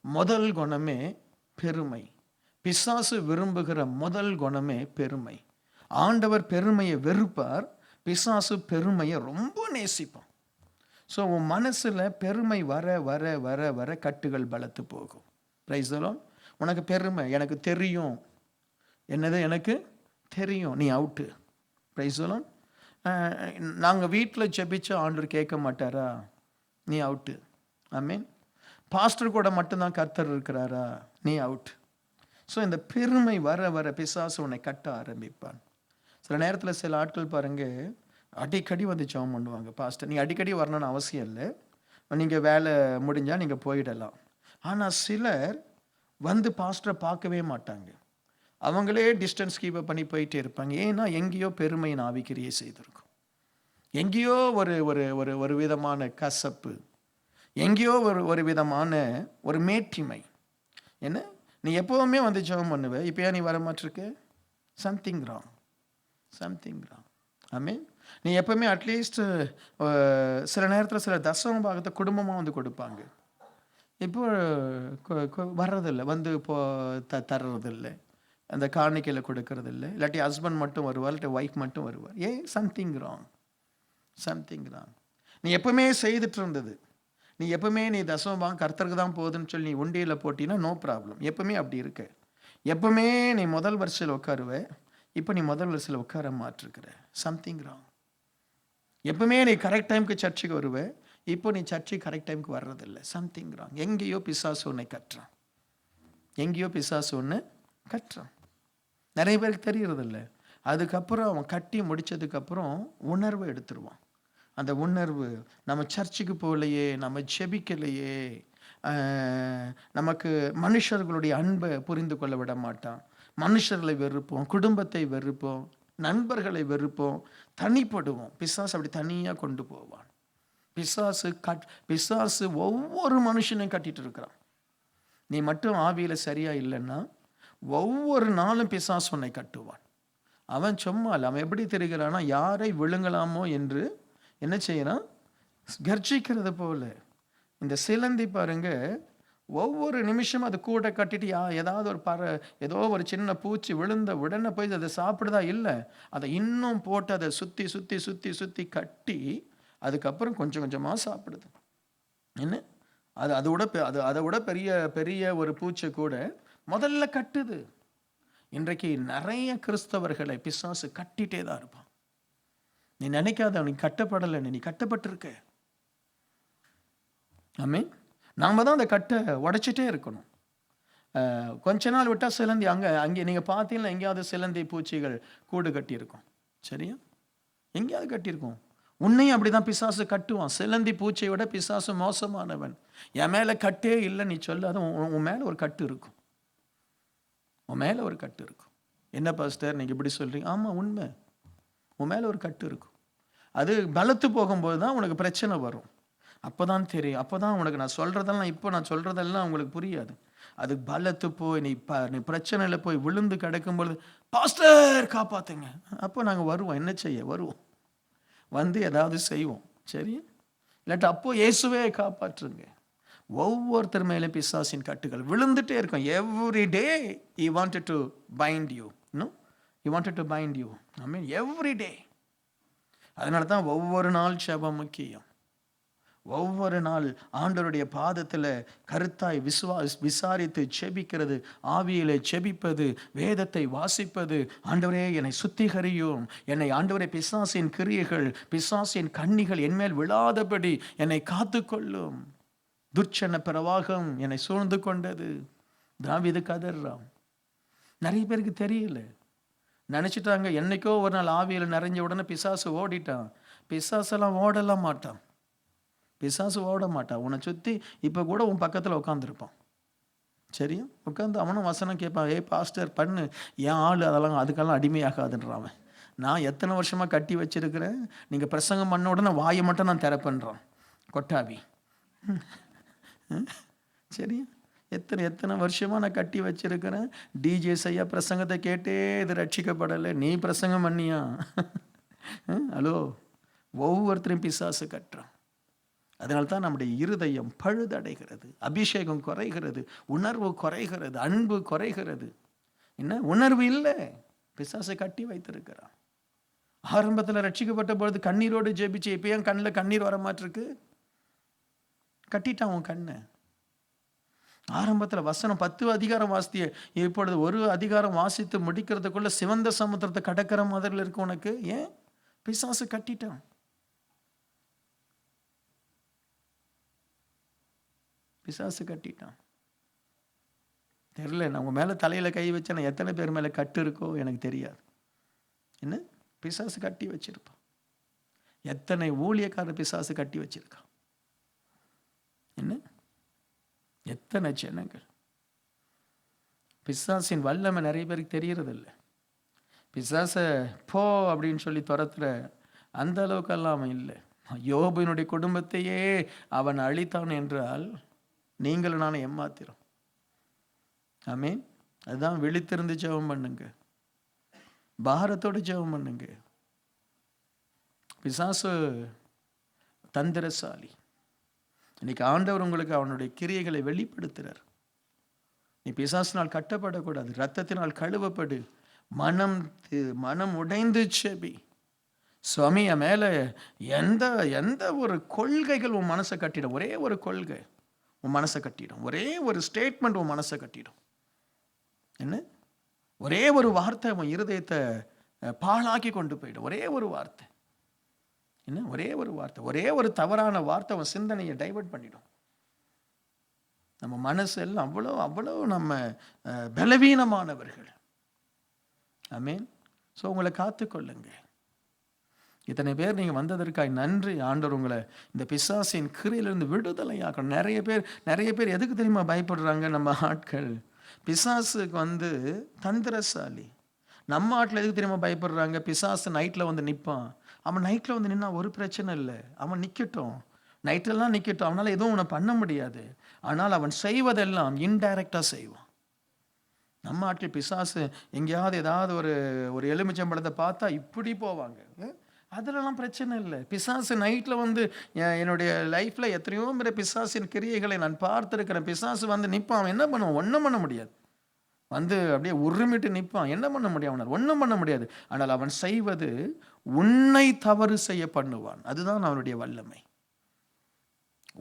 முதல் குணமே பெருமை. பிசாசு விரும்புகிற முதல் குணமே பெருமை. ஆண்டவர் பெருமையை வெறுப்பார், பிசாசு பெருமையை ரொம்ப நேசிப்பான். ஸோ உன் மனசில் பெருமை வர வர வர வர கட்டுகள் பலத்து போகும். Price the Lord. உனக்கு பெருமை, எனக்கு தெரியும், என்னது எனக்கு தெரியும், நீ அவுட்டு. பிரைஸ் சொல்லலாம். நாங்கள் வீட்டில் ஜெபிச்ச ஆண்டவர் கேட்க மாட்டாரா? நீ அவுட்டு. ஐ மீன் பாஸ்டர் கூட மட்டும்தான் கர்த்தர் இருக்கிறாரா? நீ அவுட். ஸோ இந்த பெருமை வர வர பிசாசு உன்னை கட்ட ஆரம்பிப்பான். சில நேரத்தில் சில ஆட்கள் பாருங்க, அடிக்கடி வந்து ஜெபம் பண்ணுவாங்க. பாஸ்டர் நீ அடிக்கடி வரணும்னு அவசியம் இல்லை, நீங்கள் வேலை முடிஞ்சால் நீங்கள் போயிடலாம். ஆனால் சிலர் வந்து பாஸ்டரை பார்க்கவே மாட்டாங்க. அவங்களே டிஸ்டன்ஸ் கீப் பண்ணி போயிட்டே இருப்பாங்க. ஏன்னா எங்கேயோ பெருமையின் ஆவிக்கிரியை செய்திருக்கும், எங்கேயோ ஒரு ஒரு ஒரு ஒரு விதமான கசப்பு, எங்கேயோ ஒரு விதமான ஒரு மேட்டிமை. என்ன நீ எப்போவுமே வந்து ஜெபம் பண்ணுவ, இப்போ ஏன் நீ வர மாட்டிருக்க? Something wrong, something wrong. I mean நீ எப்போவுமே அட்லீஸ்ட் சில நேரத்தில் சில தசம பாகத்தை குடும்பமாக வந்து கொடுப்பாங்க. இப்போ வர்றதில்லை, வந்து இப்போ தர்றதில்லை, அந்த காணிக்கையில் கொடுக்கறதில்லை. இல்லாட்டி ஹஸ்பண்ட் மட்டும் வருவார், இல்லாட்டி ஒய்ஃப் மட்டும் வருவார். Something wrong, something wrong. நீ எப்பவுமே செய்துட்டு இருந்தது, நீ எப்பவுமே நீ தசமபாகம் கர்த்தருக்கு தான் போகுதுன்னு சொல்லி நீ உண்டியில் போட்டினா நோ ப்ராப்ளம். எப்பவுமே அப்படி இருக்க. எப்பவுமே நீ முதல் வரிசையில் உட்காருவ, இப்போ நீ முதல் வரிசையில் உட்கார மாட்டிருக்கிற. Something wrong. எப்பவுமே நீ கரெக்ட் டைமுக்கு சர்ச்சுக்கு வருவ, இப்போ நீ சர்ச்சுக்கு கரெக்ட் டைமுக்கு வர்றதில்லை. Something wrong. எங்கேயோ பிசாசு ஒன்றை கட்டுறான், எங்கேயோ பிசாசு ஒன்று கட்டுறான். நிறைய பேருக்கு தெரியறதில்ல. அதுக்கப்புறம் அவன் கட்டி முடித்ததுக்கப்புறம் உணர்வை எடுத்துருவான். அந்த உணர்வு, நம்ம சர்ச்சுக்கு போகலையே, நம்ம ஜெபிக்கலையே, நமக்கு மனுஷர்களுடைய அன்பை புரிந்து கொள்ள விட மாட்டான். மனுஷர்களை வெறுப்போம், குடும்பத்தை வெறுப்போம், நண்பர்களை வெறுப்போம், தனிப்படுவோம். பிசாசு அப்படி தனியாக கொண்டு போவான். பிசாசு ஒவ்வொரு மனுஷனையும் கட்டிட்டு இருக்கிறான். நீ மட்டும் ஆவியில் சரியா இல்லைன்னா ஒவ்வொரு நாளும் பிசாசு உன்னை கட்டுவான். அவன் சும்மா இல்லை, அவன் எப்படி தெரிகிறான்னா, யாரை விழுங்கலாமோ என்று என்ன செய்யறான்? கர்ஜிக்கிறது போல. இந்த சிலந்தி பாருங்க, ஒவ்வொரு நிமிஷமும் அது கூட கட்டிட்டு ஏதாவது ஒரு ஏதோ ஒரு சின்ன பூச்சி விழுந்த உடனே போய் அதை சாப்பிடுதா? இல்லை, அதை இன்னும் போட்டு அதை சுற்றி சுற்றி சுற்றி சுற்றி கட்டி அதுக்கப்புறம் கொஞ்சம் கொஞ்சமாக சாப்பிடுது. என்ன அதை விட பெரிய பெரிய ஒரு பூச்சி கூட முதல்ல கட்டுது. இன்றைக்கு நிறைய கிறிஸ்தவர்களை பிசாசு கட்டிட்டே தான் இருப்பான். நீ நினைக்காத நீ கட்டப்படலை, நீ கட்டப்பட்டிருக்க. ஆமென். நாம தான் அந்த கட்டை உடைச்சிட்டே இருக்கணும். கொஞ்ச நாள் விட்டால் சிலந்தி அங்கே நீங்கள் பார்த்தீங்கன்னா எங்கேயாவது சிலந்தி பூச்சிகள் கூடு கட்டியிருக்கும். சரியா? எங்கேயாவது கட்டியிருக்கும். உன்னையும் அப்படிதான் பிசாசு கட்டுவான். சிலந்தி பூச்சியை விட பிசாசு மோசமானவன். என் மேலே கட்டே இல்லை நீ சொல்ல, அது உன் மேலே ஒரு கட்டு இருக்கும். உன் மேலே ஒரு கட்டு இருக்கும். என்ன பாஸ்டர் நீங்கள் இப்படி சொல்கிறீங்க? ஆமாம், உண்மை. உன் மேலே ஒரு கட்டு இருக்கும். அது பலத்து போகும்போது தான் உனக்கு பிரச்சனை வரும். அப்போ தான் தெரியும். அப்போ தான் உனக்கு நான் சொல்கிறதெல்லாம், இப்போ நான் சொல்கிறதெல்லாம் உங்களுக்கு புரியாது. அது பலத்து போய் நீ பிரச்சனையில் போய் விழுந்து கிடக்கும்பொழுது பாஸ்டர் காப்பாற்றுங்க, அப்போ நாங்கள் வருவோம். என்ன செய்ய வருவோம், வந்து ஏதாவது செய்வோம். சரி, இல்லாட்டி அப்போ இயேசுவே காப்பாற்றுங்க. ஒவ்வொருத்தர் மேலே பிசாசின் கட்டுகள் விழுந்துட்டே இருக்கும். Every day he wanted to bind you. No, he wanted to bind you. I mean every day. அதனால தான் ஒவ்வொரு நாள் ஜெபம் முக்கியம். ஒவ்வொரு நாள் ஆண்டவருடைய பாதத்தில் கருத்தாய் விசாரித்து செபிக்கிறது, ஆவியிலே செபிப்பது, வேதத்தை வாசிப்பது. ஆண்டவரே என்னை சுத்திகரியும், என்னை ஆண்டவரே பிசாசின் கிரியைகள், பிசாசின் கண்ணிகள் என்மேல் விழாதபடி என்னை காத்துக்கொள்ளும். துர்ச்சன பிரவாகம் என்னை சூழ்ந்து கொண்டது. தாவீது கதறான். நிறைய பேருக்கு தெரியல, நினைச்சிட்டாங்க என்னைக்கோ ஒரு நாள் ஆவியில் நிறைஞ்ச உடனே பிசாசு ஓடிட்டான். பிசாசெல்லாம் ஓடலாம் மாட்டான். பிசாசு ஓட மாட்டான். உன்னை சுற்றி இப்போ கூட உன் பக்கத்தில் உட்காந்துருப்பான். சரியா? உட்காந்து அவனும் வசனம் கேட்பான். பாஸ்டர் பண்ணு, என் ஆள் அதெல்லாம் அதுக்கெல்லாம் அடிமையாகாதுன்றான். நான் எத்தனை வருஷமாக கட்டி வச்சிருக்கிறேன், நீங்கள் பிரசங்கம் பண்ண உடனே வாயை மட்டும் நான் திறப்பேன்றான் கொட்டாவி. சரியா? எத்தனை வருஷமாக நான் கட்டி வச்சிருக்கிறேன். டிஜே ஐயா பிரசங்கத்தை கேட்டே இது ரட்சிக்கப்படலை, நீ பிரசங்கம் பண்ணியா? ஹலோ, ஒவ்வொருத்தரையும் பிசாசு கட்டுறான். அதனால தான் நம்முடைய இருதயம் பழுதடைகிறது, அபிஷேகம் குறைகிறது, உணர்வு குறைகிறது, அன்பு குறைகிறது. என்ன உணர்வு இல்லை, பிசாசை கட்டி வைத்திருக்கிறான். ஆரம்பத்தில் ரட்சிக்கப்பட்ட பொழுது கண்ணீரோடு ஜெபிச்சு, இப்போ ஏன் கண்ணில் கண்ணீர் வர மாட்டிருக்கு? கட்டிட்டான் உன் கண்ணை. ஆரம்பத்தில் வசனம் 10 அதிகாரம் வாசித்திய, இப்பொழுது ஒரு அதிகாரம் வாசித்து முடிக்கிறதுக்குள்ள சிவந்த சமுத்திரத்தை கடக்கிற மாதிரி இருக்கு உனக்கு. ஏன்? பிசாசு கட்டிட்டான். பிசாசு கட்டிட்டான். தெரியல, நான் உங்க மேல தலையில கை வச்சேன், எத்தனை பேர் மேல கட்டு இருக்கோ எனக்கு தெரியாது. என்ன? பிசாசு கட்டி வச்சிருப்பான். எத்தனை ஊழியக்காரர் பிசாசு கட்டி வச்சிருக்கான். என்ன? எத்தனை ஜனங்கள். பிசாசின் வல்லமை நிறைய பேருக்கு தெரியறதில்லை. பிசாச போ அப்படின்னு சொல்லி துரத்துற அந்த அளவுக்கெல்லாம் அவன் இல்லை. யோபினுடைய குடும்பத்தையே அவன் அழித்தான் என்றால் நீங்களும் நானும் ஏமாத்திரும். ஆமீன். அதுதான் விழித்திருந்து ஜெபம் பண்ணுங்க, பாரத்தோடு ஜெபம் பண்ணுங்க. பிசாசு தந்திரசாலி. இன்னைக்கு ஆண்டவர் உங்களுக்கு அவனுடைய கிரியைகளை வெளிப்படுத்துறார். நீ பிசாசினால் கட்டப்படக்கூடாது, ரத்தத்தினால் கழுவப்படு, மனம் உடைந்து செபி. சுவாமி என் மேல எந்த எந்த ஒரு கொள்கைகள் உன் மனசை கட்டிடும். ஒரே ஒரு கொள்கை உன் மனசை கட்டிடும். ஒரே ஒரு ஸ்டேட்மெண்ட் உன் மனசை கட்டிடும். என்ன? ஒரே ஒரு வார்த்தை உன் இருதயத்தை பாழாக்கி கொண்டு போயிடும். ஒரே ஒரு வார்த்தை. என்ன? ஒரே ஒரு வார்த்தை, ஒரே ஒரு தவறான வார்த்தை உன் சிந்தனையை டைவர்ட் பண்ணிடும். நம்ம மனசு எல்லாம் அவ்வளோ அவ்வளோ நம்ம பலவீனமானவர்கள். ஆமீன். ஸோ உங்களை காத்துக்கொள்ளுங்க. இத்தனை பேர் நீங்கள் வந்ததற்காக நன்றி. ஆண்டவர் உங்களை இந்த பிசாசின் கிரியிலிருந்து விடுதலையாக்கணும். நிறைய பேர் எதுக்கு தெரியுமா பயப்படுறாங்க? நம்ம ஆட்கள் பிசாசுக்கு தந்திரசாலி. நம்ம ஆட்டில் எதுக்கு தெரியுமா பயப்படுறாங்க? பிசாசு நைட்டில் நிற்பான். அவன் நைட்டில் நின்னா ஒரு பிரச்சனை இல்லை, அவன் நிற்கட்டும், நைட்டெல்லாம் நிற்கட்டும், அவனால் எதுவும் உன்னை பண்ண முடியாது. ஆனால் அவன் செய்வதெல்லாம் இன்டைரக்டாக செய்வான். நம்ம ஆட்டில் பிசாசு எங்கேயாவது ஏதாவது ஒரு எலுமிச்சம்பழத்தை பார்த்தா இப்படி போவாங்க. அதிலெல்லாம் பிரச்சனை இல்லை. பிசாசு நைட்டில் என்னுடைய லைஃப்பில் எத்தனையோ முறை பிசாசின் கிரியைகளை நான் பார்த்துருக்கிறேன். பிசாசு நிற்பான். அவன் என்ன பண்ணுவான்? ஒன்றும் பண்ண முடியாது. அப்படியே உருமிட்டு நிற்பான். என்ன பண்ண முடியும்? அவனால் ஒன்றும் பண்ண முடியாது. ஆனால் அவன் செய்வது உன்னை தவறு செய்ய பண்ணுவான். அதுதான் அவனுடைய வல்லமை.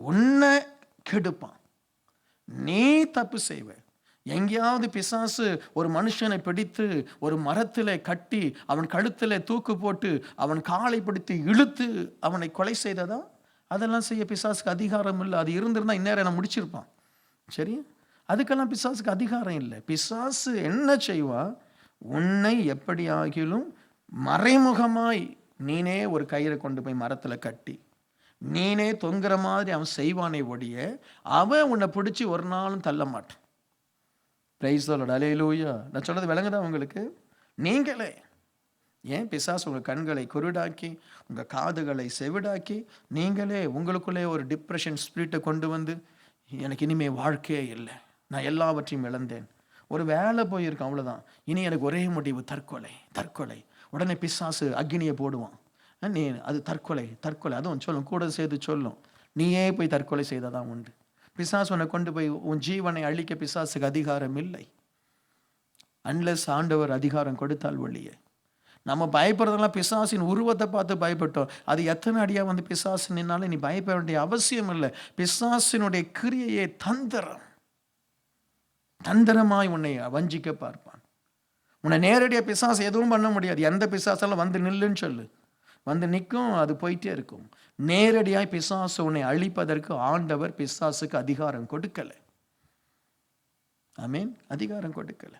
உன்னை கெடுப்பான். நீ தப்பு செய்வ. எங்கேயாவது பிசாசு ஒரு மனுஷனை பிடித்து ஒரு மரத்தில் கட்டி அவன் கழுத்தில் தூக்கு போட்டு அவன் காலை பிடித்து இழுத்து அவனை கொலை செய்ததா? அதெல்லாம் செய்ய பிசாசுக்கு அதிகாரம் இல்லை. அது இருந்திருந்தா இந்நேரம் என்ன முடிச்சிருப்பான். சரி, அதுக்கெல்லாம் பிசாசுக்கு அதிகாரம் இல்லை. பிசாசு என்ன செய்வா? உன்னை எப்படி ஆகிலும் மறைமுகமாய் நீனே ஒரு கயிறை கொண்டு போய் மரத்தில் கட்டி நீனே தொங்குற மாதிரி அவன் செய்வானே ஒழிய அவன் உன்னை பிடிச்சி ஒரு நாளும் தள்ள மாட்டான். Praise the Lord. அல்லேலூயா. நான் சொல்றது விளங்குதா உங்களுக்கு? நீங்களே ஏன் பிசாசு உங்கள் கண்களை குருடாக்கி உங்கள் காதுகளை செவிடாக்கி நீங்களே உங்களுக்குள்ளே ஒரு டிப்ரெஷன் ஸ்பிரிட்டை கொண்டு எனக்கு இனிமே வாழ்க்கையே இல்லை, நான் எல்லாவற்றையும் இழந்தேன், ஒரு வேலை போயிருக்கேன், அவ்வளோதான், இனி எனக்கு ஒரே முடிவு தற்கொலை. உடனே பிசாசு அக்னியை போடுவான். நீ அது தற்கொலை, அதுவும் சொல்லும், கூட சேர்த்து சொல்லும், நீயே போய் தற்கொலை செய்தாதான் உண்டு. பிசாசு உன்னை கொண்டு போய் உன் ஜீவனை அழிக்க பிசாசுக்கு அதிகாரம் இல்லை. அன்லெஸ் ஆண்டவர் அதிகாரம் கொடுத்தால் ஒழிய. நம்ம பயப்படுறதெல்லாம் பிசாசின் உருவத்தை பார்த்து பயப்பட்டோம். அது எத்தனை அடியாக பிசாசு நின்னாலும் நீ பயப்பட வேண்டிய அவசியம் இல்லை. பிசாசினுடைய கிரியையே தந்திரமாய் உன்னை வஞ்சிக்க பார்ப்பான். உன்னை நேரடியாக பிசாசு எதுவும் பண்ண முடியாது. எந்த பிசாசெல்லாம் நில்லுன்னு சொல்லு, நிற்கும், அது போயிட்டே இருக்கும். நேரடியாய் பிசாசு உன்னை அழிப்பதற்கு ஆண்டவர் பிசாசுக்கு அதிகாரம் கொடுக்கலை. ஆமீன். அதிகாரம் கொடுக்கலை.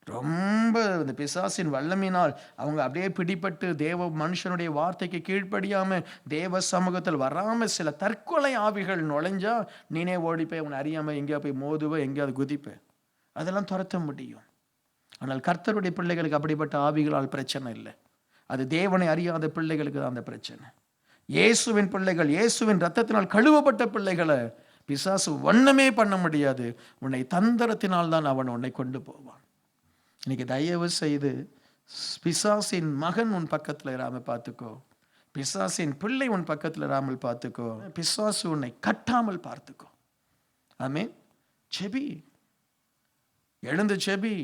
ரொம்ப இந்த பிசாசின் வல்லமையினால் அவங்க அப்படியே பிடிபட்டு தேவ மனுஷனுடைய வார்த்தைக்கு கீழ்ப்படியாம தேவ சமூகத்தில் வராம சில தற்கொலை ஆவிகள் நுழைஞ்சா நீனே ஓடிப்போய் அவனை அறியாம எங்கேயா போய் மோதுவ, எங்கேயாவது குதிப்ப, அதெல்லாம் துரத்த முடியும். ஆனால் கர்த்தருடைய பிள்ளைகளுக்கு அப்படிப்பட்ட ஆவிகளால் பிரச்சனை இல்லை. அது தேவனை அறியாத பிள்ளைகளுக்கு தான் அந்த பிரச்சனை. இயேசுவின் பிள்ளைகள், இயேசுவின் ரத்தத்தினால் கழுவப்பட்ட பிள்ளைகளை பிசாசு ஒண்ணுமே பண்ண முடியாது. உன்னை தந்திரத்தினால் தான் அவன் உன்னை கொண்டு போவான். இன்னைக்கு தயவு செய்து பிசாசின் மகன் உன் பக்கத்தில் இராமல் பார்த்துக்கோ, பிசாசின் பிள்ளை உன் பக்கத்தில் இராமல் பார்த்துக்கோ, பிசாசு உன்னை கட்டாமல் பார்த்துக்கோ. ஆமீன். செபி, எழுந்து செபி.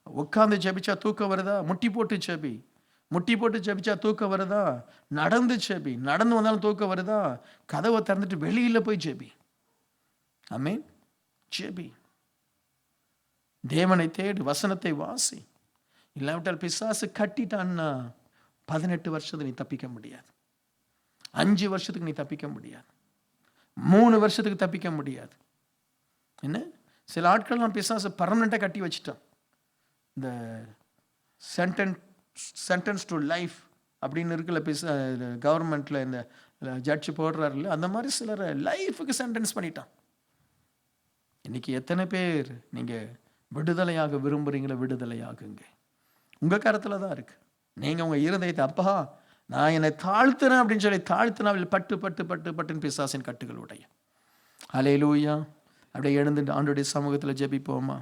உட்கார்ந்து ஜெபிச்சா தூக்கம் வருதா? முட்டி போட்டு செபி. முட்டி போட்டு ஜெபிச்சா தூக்கம் வருதா? நடந்து செபி. நடந்து வந்தாலும் தூக்கம் வருதா? கதவை திறந்துட்டு வெளியில போய் ஜெபி. ஆமீன். ஜெபி, தேவனை தேடு, வசனத்தை வாசி. இல்லாவிட்டால் பிசாசு கட்டிட்டான்னா 18 வருஷத்துக்கு நீ தப்பிக்க முடியாது, 5 வருஷத்துக்கு நீ தப்பிக்க முடியாது, 3 வருஷத்துக்கு தப்பிக்க முடியாது. என்ன, சில ஆட்கள்லாம் பிசாசு பர்மனெண்ட்டாக கட்டி வச்சுட்டான். இந்த சென்டென்ஸ் டு லைஃப் அப்படின்னு இருக்குல்ல, கவர்மெண்ட்டில் இந்த ஜட்ஜ் போடுறாருல்ல, அந்த மாதிரி சிலரை லைஃபுக்கு சென்டென்ஸ் பண்ணிட்டான். இன்னைக்கு எத்தனை பேர் நீங்கள் விடுதலையாக விரும்புகிறீங்களோ விடுதலையாகுங்க. உங்கள் கருத்தில் தான் இருக்குது. நீங்கள் உங்கள் இருதயத்தை, அப்பா நான் என்னை தாழ்த்துறேன் அப்படின்னு சொல்லி தாழ்த்தினாவில் பட்டு பட்டு பட்டு பட்டுன்னு பிசாசின் கட்டுகளுடைய. ஹல்லேலூயா. அப்படியே எழுந்துட்டு ஆண்டவருடைய சமூகத்தில் ஜெபிப்போமா.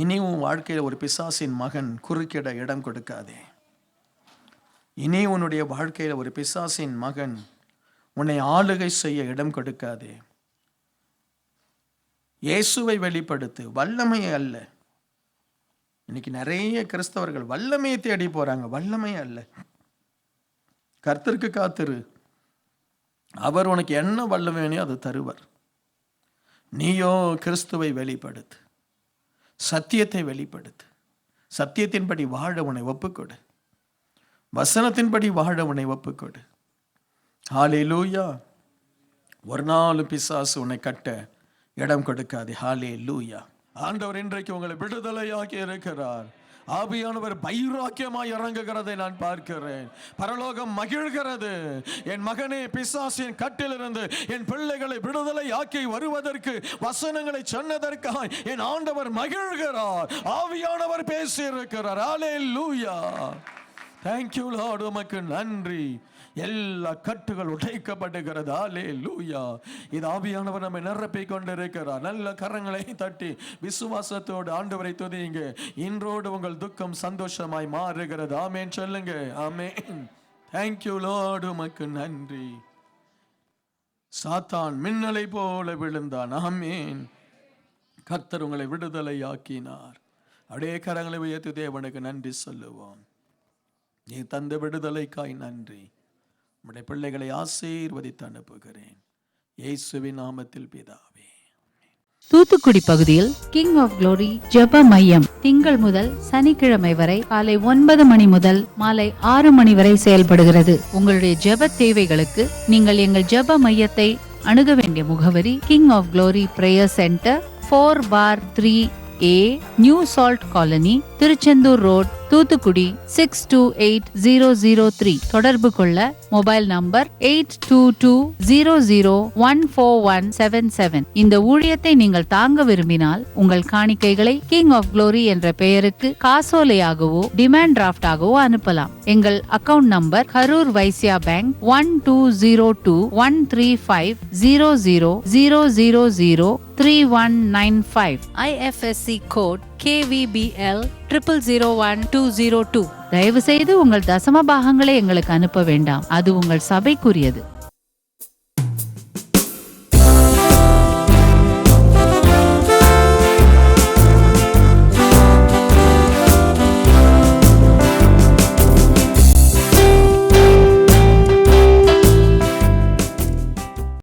இனி உன் வாழ்க்கையில் ஒரு பிசாசின் மகன் குறுக்கிட இடம் கொடுக்காதே. இனி உன்னுடைய வாழ்க்கையில் ஒரு பிசாசின் மகன் உன்னை ஆளுகை செய்ய இடம் கொடுக்காதே. இயேசுவை வெளிப்படுத்து, வல்லமையை அல்ல. இன்னைக்கு நிறைய கிறிஸ்தவர்கள் வல்லமையை தேடி போறாங்க, வல்லமை அல்ல. கர்த்தருக்கு காத்திரு, அவர் உனக்கு என்ன வல்லமையோ அது தருவர். நீயோ கிறிஸ்துவை வெளிப்படுத்து, சத்தியத்தை வெளிப்படுத்து, சத்தியத்தின்படி வாழ உன்னை ஒப்புக்கொடு, வசனத்தின்படி வாழ உன்னை ஒப்புக்கொடு. ஹல்லேலூயா. ஒரு நாள் பிசாசு உன்னை கட்ட இடம் கொடுக்காது. ஹல்லேலூயா. ஆண்டவர் இன்றைக்கு உங்களை விடுதலையாக்கி இருக்கிறார். ஆவியானவர் பைராக்கியமாய் இறங்குகிறதை நான் பார்க்கிறேன். பரலோகம் மகிழ்கிறது. என் மகனே, பிசாசின் கட்டிலிருந்து என் பிள்ளைகளை விடுதலை ஆக்கி வருவதற்கு வசனங்களை சொன்னதற்காக என் ஆண்டவர் மகிழ்கிறார். ஆவியானவர் பேசி இருக்கிறார். ஹல்லேலூயா. Thank you Lord. உமக்கு நன்றி. எல்லா கட்டுகள் உடைக்கப்படுகிறது. ஹல்லேலூயா. இது ஆவியானவர் நம்மை நிரப்பிக் கொண்டிருக்கிறார். நல்ல கரங்களை தட்டி விசுவாசத்தோடு ஆண்டவரை துதியுங்க. இன்றோடு உங்கள் துக்கம் சந்தோஷமாய் மாறுகிறது. ஆமென் சொல்லுங்க. ஆமென். Thank you Lord. உமக்கு நன்றி. சாத்தான் மின்னலை போல விழுந்தான். ஆமென். கர்த்தர் உங்களை விடுதலையாக்கினார். அப்படியே கரங்களை உயர்த்தி தேவனுக்கு நன்றி சொல்லுவோம். நீ தந்த விடுதலைக்காய் நன்றி. உம்முடைய பிள்ளைகளை ஆசீர்வதித்து அனுப்புகிறேன் இயேசுவின் நாமத்தில் பிதாவே. தூத்துக்குடி பகுதியில் கிங் ஆஃப் குளோரி ஜெப மையம் திங்கள் முதல் சனிக்கிழமை வரை காலை 9 மணி முதல் மாலை 6 மணி வரை செயல்படுகிறது. உங்களுடைய ஜெப தேவைகளுக்கு நீங்கள் எங்கள் ஜெப மையத்தை அணுக வேண்டிய முகவரி King of Glory Prayer Centre, 4/3A, New Salt Colony, Tiruchendur Road, Thoothukudi 628003. தொடர்பு கொள்ள மொபைல் நம்பர் 8220014177. இந்த ஊழியத்தை நீங்கள் தாங்க விரும்பினால் உங்கள் காணிக்கைகளை கிங் ஆஃப் குளோரி என்ற பெயருக்கு காசோலையாகவோ டிமாண்ட் டிராஃப்டாகவோ அனுப்பலாம். எங்கள் account number Karur Vysya Bank 1202135000003195. IFSC code KVBL 00010202. தயவு செய்து உங்கள் தசம பாகங்களை எங்களுக்கு அனுப்ப வேண்டாம், அது உங்கள் சபைக்குரியது.